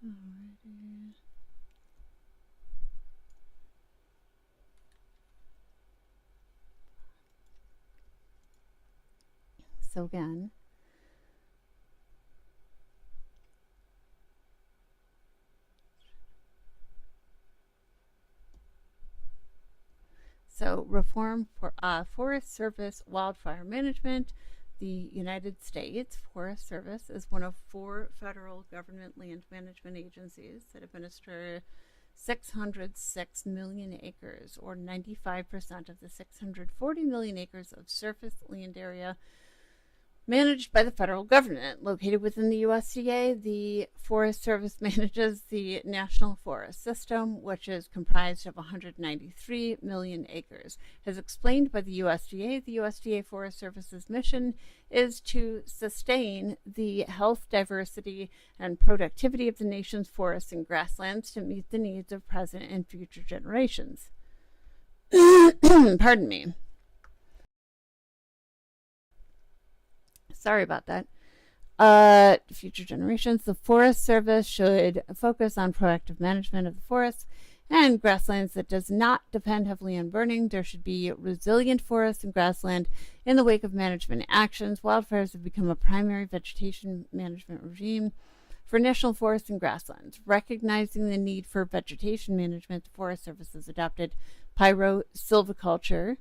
Alrighty. So again, so reform for Forest Service wildfire management. The United States Forest Service is one of 4 federal government land management agencies that administer 606 million acres, or 95% of the 640 million acres of surface land area managed by the federal government. Located within the USDA, the Forest Service manages the National Forest System, which is comprised of 193 million acres. As explained by the USDA Forest Service's mission is to sustain the health, diversity, and productivity of the nation's forests and grasslands to meet the needs of present and future generations. Pardon me. Sorry about that. Future generations. The Forest Service should focus on proactive management of the forests and grasslands that does not depend heavily on burning. There should be resilient forests and grassland in the wake of management actions. Wildfires have become a primary vegetation management regime for national forests and grasslands. Recognizing the need for vegetation management, the Forest Service has adopted pyrosilviculture,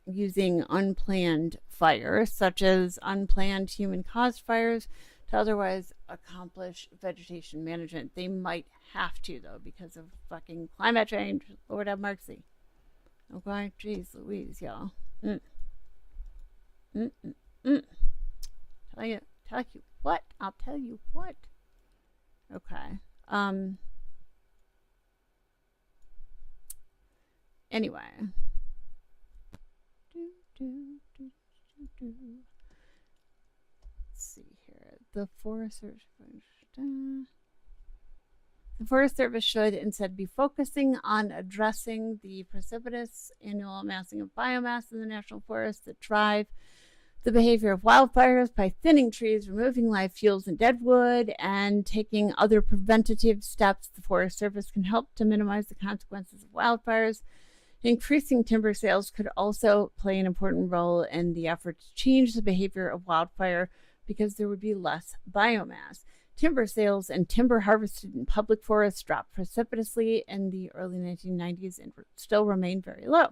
using unplanned fires, such as unplanned human-caused fires, to otherwise accomplish vegetation management. They might have to, though, because of fucking climate change. Lord have mercy. Okay? Jeez Louise, y'all. Tell you what? I'll tell you what. Okay. Anyway. Let's see here. The Forest Service should instead be focusing on addressing the precipitous annual amassing of biomass in the national forests that drive the behavior of wildfires by thinning trees, removing live fuels and dead wood, and taking other preventative steps. The Forest Service can help to minimize the consequences of wildfires. Increasing timber sales could also play an important role in the effort to change the behavior of wildfire because there would be less biomass. Timber sales and timber harvested in public forests dropped precipitously in the early 1990s and still remain very low.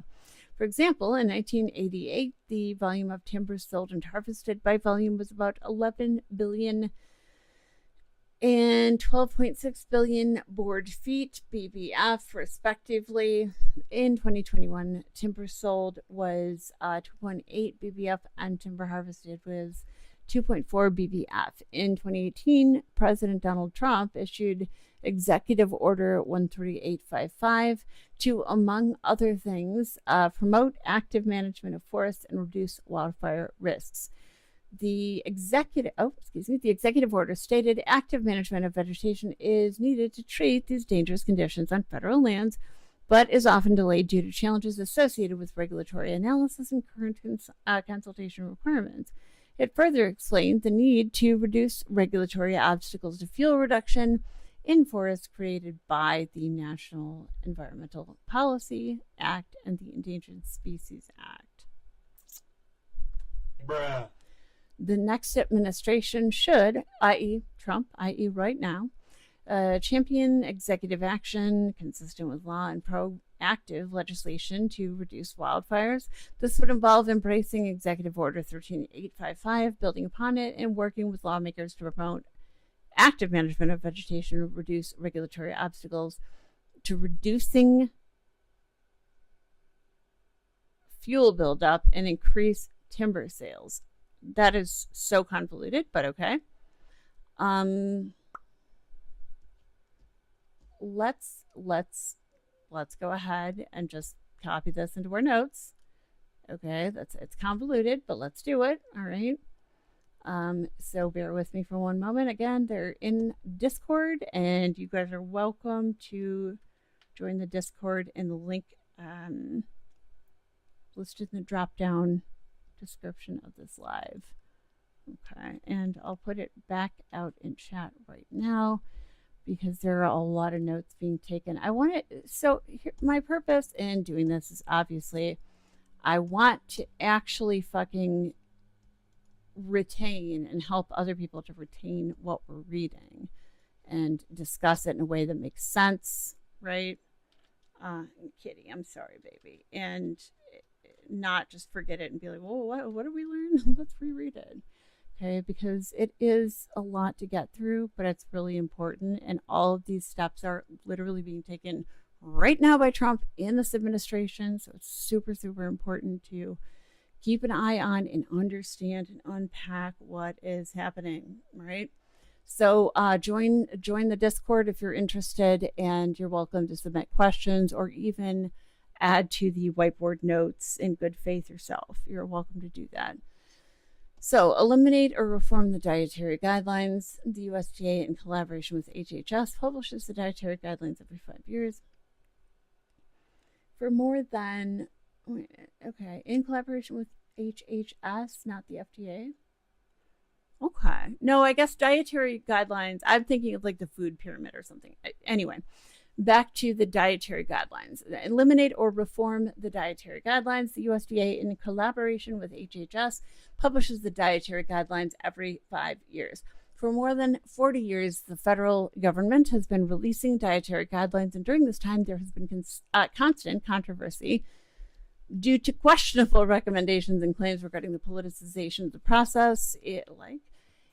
For example, in 1988, the volume of timber sold and harvested by volume was about 11 billion and 12.6 billion board feet, BBF, respectively. In 2021, timber sold was 2.8 BBF and timber harvested was 2.4 BBF. In 2018, President Donald Trump issued Executive Order 13855 to, among other things, promote active management of forests and reduce wildfire risks. The executive order stated active management of vegetation is needed to treat these dangerous conditions on federal lands, but is often delayed due to challenges associated with regulatory analysis and current consultation requirements. It further explained the need to reduce regulatory obstacles to fuel reduction in forests created by the National Environmental Policy Act and the Endangered Species Act. Bruh. The next administration should, i.e. Trump, i.e. right now, champion executive action consistent with law and proactive legislation to reduce wildfires. This would involve embracing Executive Order 13855, building upon it, and working with lawmakers to promote active management of vegetation, reduce regulatory obstacles to reducing fuel buildup, and increase timber sales. That is so convoluted, but okay. Let's go ahead and just copy this into our notes. Okay, it's convoluted, but let's do it. All right. So bear with me for one moment. Again, they're in Discord, and you guys are welcome to join the Discord in the link listed in the drop-down description of this live. Okay, and I'll put it back out in chat right now because there are a lot of notes being taken. My purpose in doing this is obviously I want to actually fucking retain and help other people to retain what we're reading and discuss it in a way that makes sense, right? Kitty, I'm sorry, baby. And not just forget it and be like, well, what did we learn? Let's reread it. Okay, because it is a lot to get through, but it's really important. And all of these steps are literally being taken right now by Trump in this administration. So it's super, super important to keep an eye on and understand and unpack what is happening, right? So join the Discord if you're interested, and you're welcome to submit questions or even add to the whiteboard notes in good faith yourself. You're welcome to do that. So eliminate or reform the dietary guidelines. The USDA, in collaboration with HHS, publishes the dietary guidelines every 5 years. For more than, in collaboration with HHS, not the FDA. Okay. No, I guess dietary guidelines, I'm thinking of like the food pyramid or something. Anyway, back to the dietary guidelines. Eliminate or reform the dietary guidelines. The USDA, in collaboration with HHS, publishes the dietary guidelines every 5 years. For more than 40 years, the federal government has been releasing dietary guidelines, and during this time, there has been constant controversy due to questionable recommendations and claims regarding the politicization of the process.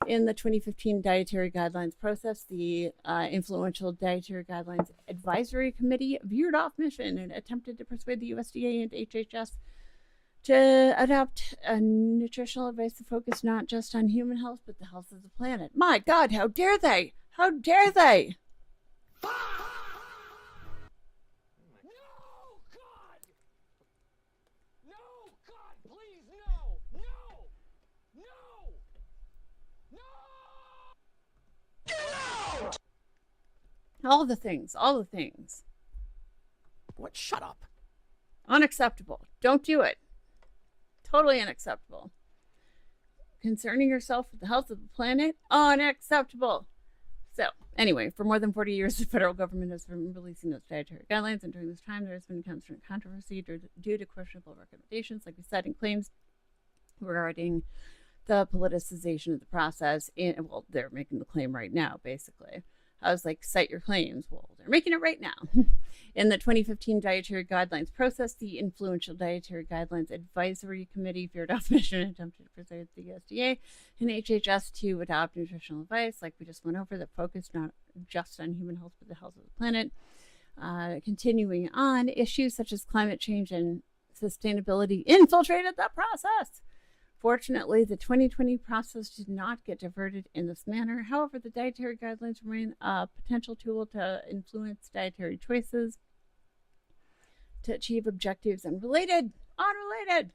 In the 2015 Dietary Guidelines process, the influential Dietary Guidelines Advisory Committee veered off mission and attempted to persuade the USDA and HHS to adopt a nutritional advice to focus not just on human health, but the health of the planet. My God, how dare they? How dare they? All the things. What? Shut up. Unacceptable. Don't do it. Totally unacceptable. concerning yourself with the health of the planet, unacceptable. So, anyway, for more than 40 years, the federal government has been releasing those dietary guidelines, and during this time, there has been constant controversy due to questionable recommendations, like we said, and claims regarding the politicization of the process. Well, they're making the claim right now, basically. I was like, cite your claims. Well, they're making it right now. In the 2015 dietary guidelines process, the influential Dietary Guidelines Advisory Committee veered off mission and attempted to persuade the USDA and HHS to adopt nutritional advice, like we just went over, that focused not just on human health, but the health of the planet. Continuing on, issues such as climate change and sustainability infiltrated the process. Fortunately, the 2020 process did not get diverted in this manner. However, the dietary guidelines remain a potential tool to influence dietary choices to achieve objectives unrelated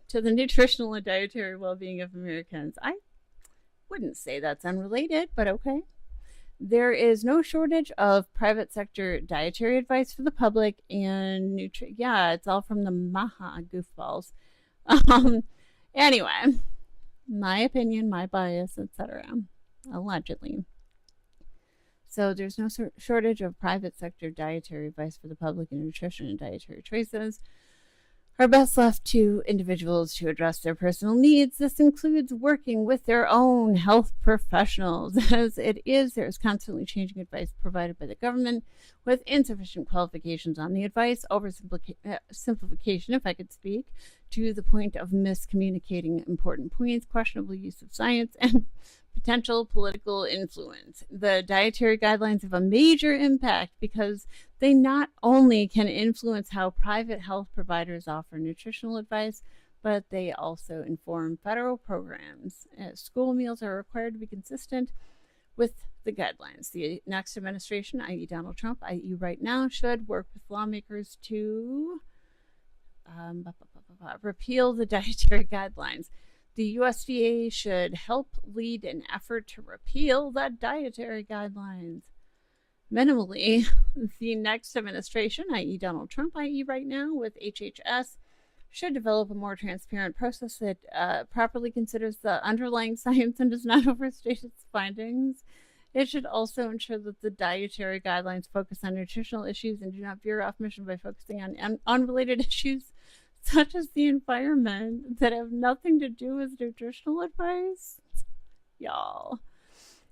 to the nutritional and dietary well-being of Americans. I wouldn't say that's unrelated, but okay. There is no shortage of private sector dietary advice for the public, and it's all from the Maha goofballs. Anyway, my opinion, my bias, etc. Allegedly. So there's no shortage of private sector dietary advice for the public in nutrition and dietary choices are best left to individuals to address their personal needs. This includes working with their own health professionals. As it is, there is constantly changing advice provided by the government with insufficient qualifications on the advice, oversimplification, if I could speak, to the point of miscommunicating important points, questionable use of science, and potential political influence. The dietary guidelines have a major impact because they not only can influence how private health providers offer nutritional advice, but they also inform federal programs. School meals are required to be consistent with the guidelines. The next administration, i.e. Donald Trump, i.e. right now, should work with lawmakers to repeal the dietary guidelines. The USDA should help lead an effort to repeal the dietary guidelines. Minimally, the next administration, i.e. Donald Trump, i.e. right now, with HHS, should develop a more transparent process that properly considers the underlying science and does not overstate its findings. It should also ensure that the dietary guidelines focus on nutritional issues and do not veer off mission by focusing on unrelated issues such as the environment that have nothing to do with nutritional advice. Y'all.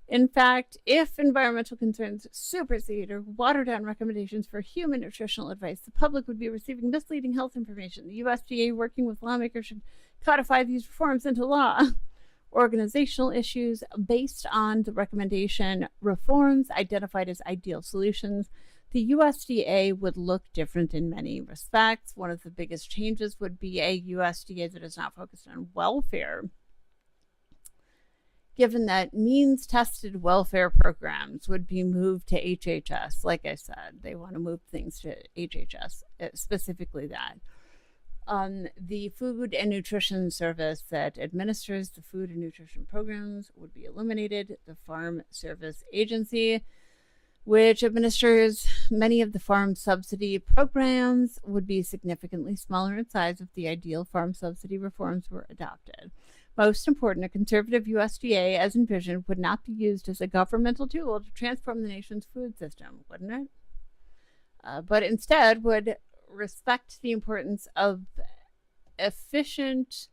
In fact, if environmental concerns supersede or water down recommendations for human nutritional advice, the public would be receiving misleading health information. The USDA, working with lawmakers, should codify these reforms into law. Organizational issues based on the recommendation reforms identified as ideal solutions. The USDA would look different in many respects. One of the biggest changes would be a USDA that is not focused on welfare, given that means-tested welfare programs would be moved to HHS. Like I said, they want to move things to HHS, specifically that. The Food and Nutrition Service that administers the food and nutrition programs would be eliminated. The Farm Service Agency, which administers many of the farm subsidy programs, would be significantly smaller in size if the ideal farm subsidy reforms were adopted. Most important, a conservative USDA, as envisioned, would not be used as a governmental tool to transform the nation's food system, wouldn't it? But instead would respect the importance of efficient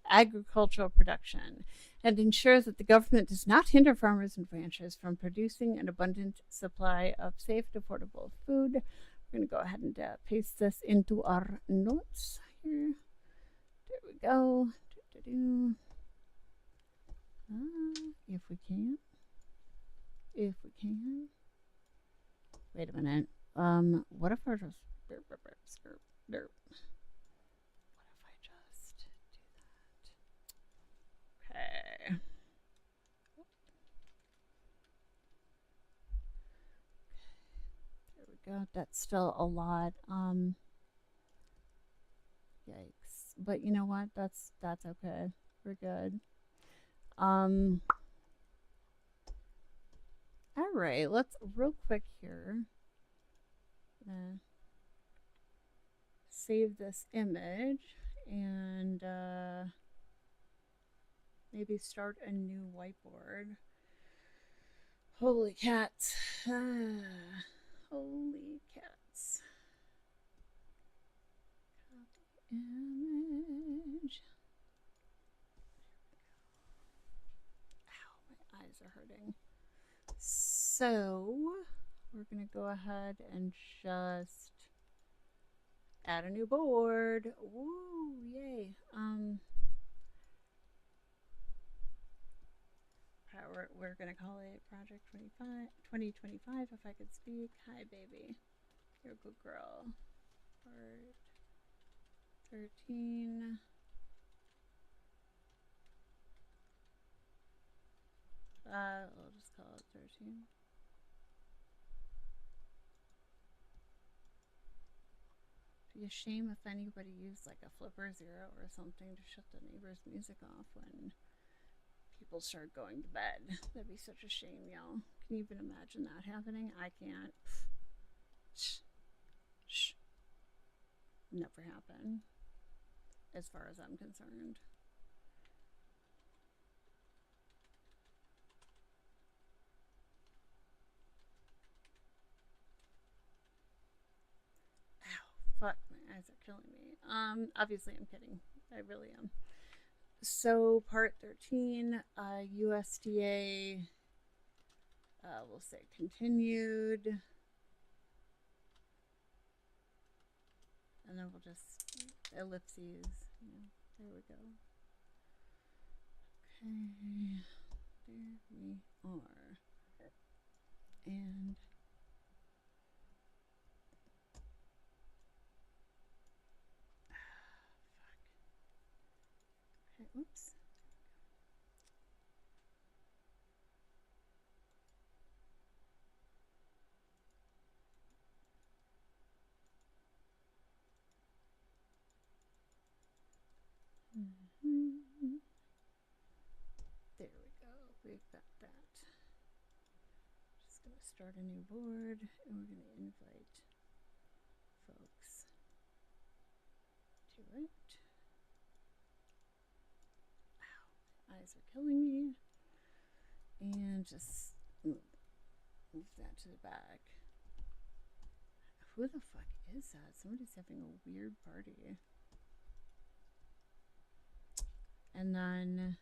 agricultural production and ensure that the government does not hinder farmers and ranchers from producing an abundant supply of safe and affordable food. We're going to go ahead and paste this into our notes here. There we go. If we can. Wait a minute. What if I just what if I just do that? Okay. There we go. That's still a lot. Yikes. But you know what? That's okay. We're good. All right, let's real quick here save this image and maybe maybe start a new whiteboard. Holy cats. Holy cats. Copy image. Ow, my eyes are hurting. So we're going to go ahead and just add a new board. Woo, yay. We're going to call it Project 2025 if I could speak. Hi, baby. You're a good girl. Part 13. I'll just call it 13. It'd be a shame if anybody used like a flipper zero or something to shut the neighbor's music off when people start going to bed. That'd be such a shame, y'all. Can you even imagine that happening? I can't. Shh. Never happen, as far as I'm concerned. Ow, fuck, my eyes are killing me. Obviously I'm kidding. I really am. So part 13, USDA, we'll say continued. And then we'll just ellipses. Yeah, there we go. Okay, there we are. And okay, oops. There we go. We've got that. Just going to start a new board and we're going to invite folks to it. Ow, my eyes are killing me. And just move that to the back. Who the fuck is that? Somebody's having a weird party. And then,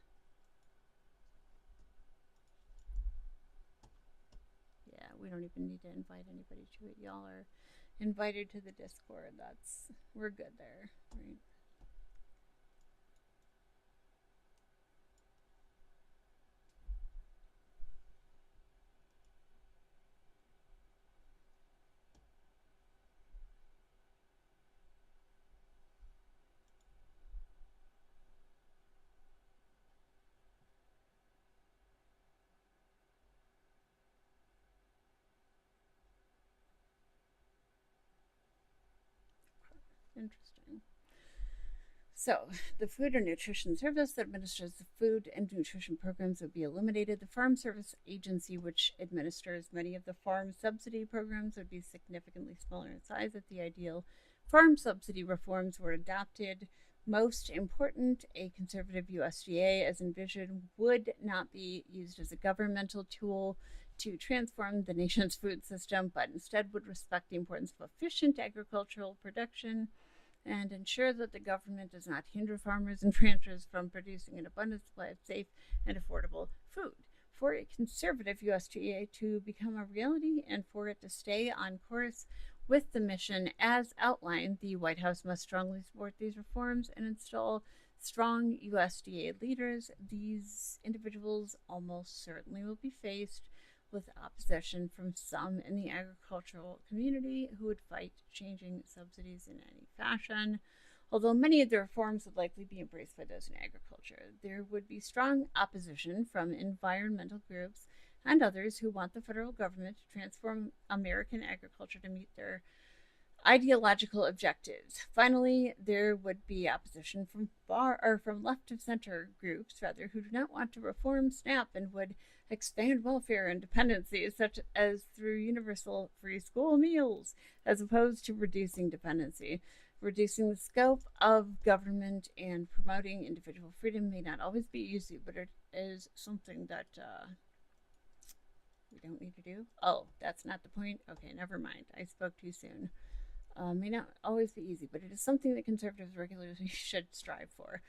yeah, we don't even need to invite anybody to it. Y'all are invited to the Discord. We're good there, right? Interesting. So, the Food and Nutrition Service that administers the food and nutrition programs would be eliminated. The Farm Service Agency, which administers many of the farm subsidy programs, would be significantly smaller in size if the ideal farm subsidy reforms were adopted. Most important, a conservative USDA, as envisioned, would not be used as a governmental tool to transform the nation's food system, but instead would respect the importance of efficient agricultural production and ensure that the government does not hinder farmers and ranchers from producing an abundant supply of safe and affordable food. For a conservative USDA to become a reality and for it to stay on course with the mission as outlined, the White House must strongly support these reforms and install strong USDA leaders. These individuals almost certainly will be faced with opposition from some in the agricultural community who would fight changing subsidies in any fashion. Although many of the reforms would likely be embraced by those in agriculture, there would be strong opposition from environmental groups and others who want the federal government to transform American agriculture to meet their ideological objectives. Finally, there would be opposition from left of center groups who do not want to reform SNAP and would expand welfare and dependencies, such as through universal free school meals, as opposed to reducing dependency. Reducing the scope of government and promoting individual freedom may not always be easy, but it is something that we don't need to do. Oh, that's not the point? Okay, never mind. I spoke too soon. May not always be easy, but it is something that conservatives regularly should strive for.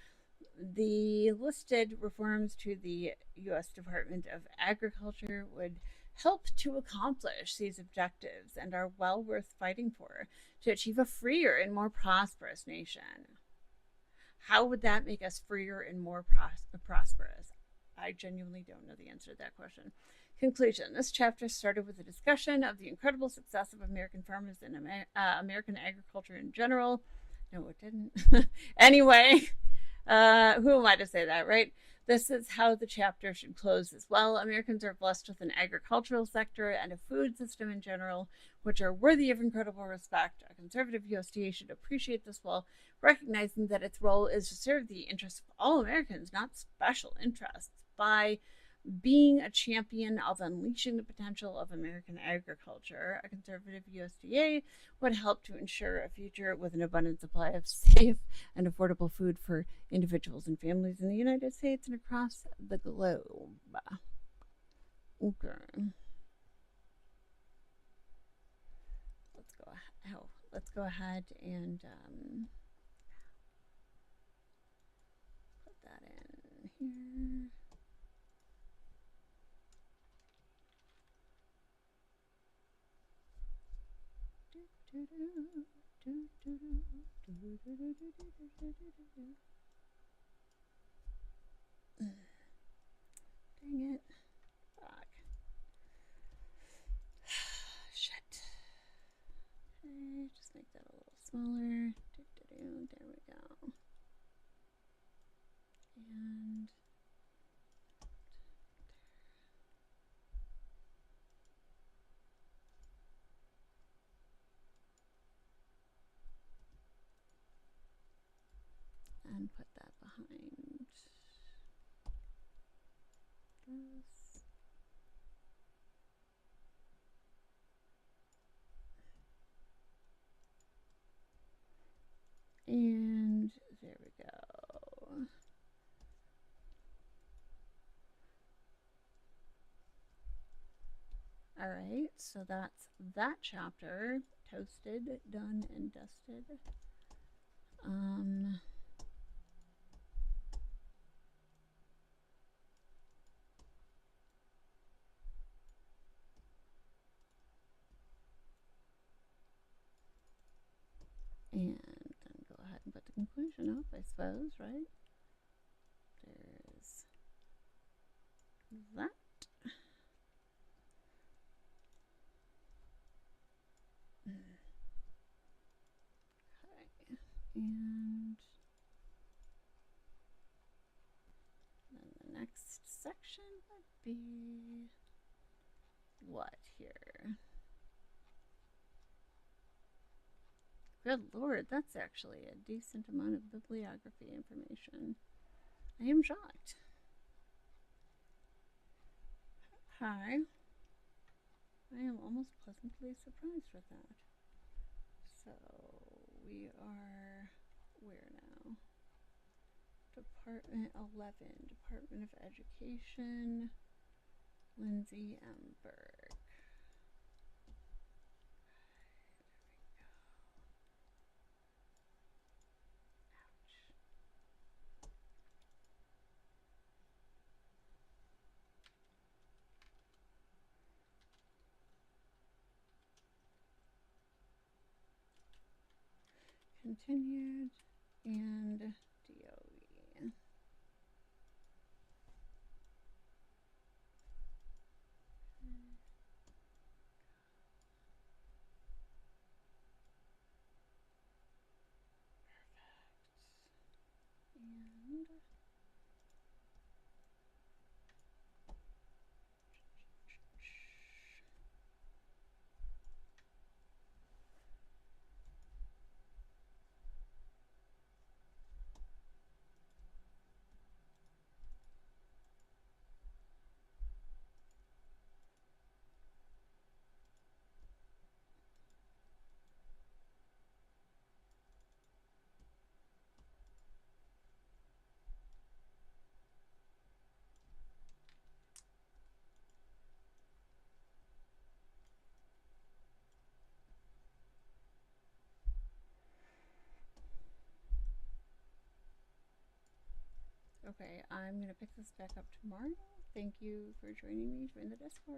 The listed reforms to the U.S. Department of Agriculture would help to accomplish these objectives and are well worth fighting for to achieve a freer and more prosperous nation. How would that make us freer and more prosperous? I genuinely don't know the answer to that question. Conclusion. This chapter started with a discussion of the incredible success of American farmers and American agriculture in general. No, it didn't. Anyway, who am I to say that, right? This is how the chapter should close as well. Americans are blessed with an agricultural sector and a food system in general, which are worthy of incredible respect. A conservative USDA should appreciate this while recognizing that its role is to serve the interests of all Americans, not special interests, by being a champion of unleashing the potential of American agriculture. A conservative USDA would help to ensure a future with an abundant supply of safe and affordable food for individuals and families in the United States and across the globe. Okay. Let's go ahead and put that in here. Dang it. Fuck. Shit. Okay, just make that a little smaller. There we go. And put that behind this. And there we go. All right, so that's that chapter. Toasted, done, and dusted. And then go ahead and put the conclusion up, I suppose, right? There's that. Okay. And then the next section would be what here? Good Lord, that's actually a decent amount of bibliography information. I am shocked. Hi. I am almost pleasantly surprised with that. So we are where now? Department 11, Department of Education, Lindsay M. Burke. Continued and DOE. Okay, I'm gonna pick this back up tomorrow. Thank you for joining me. Join the Discord.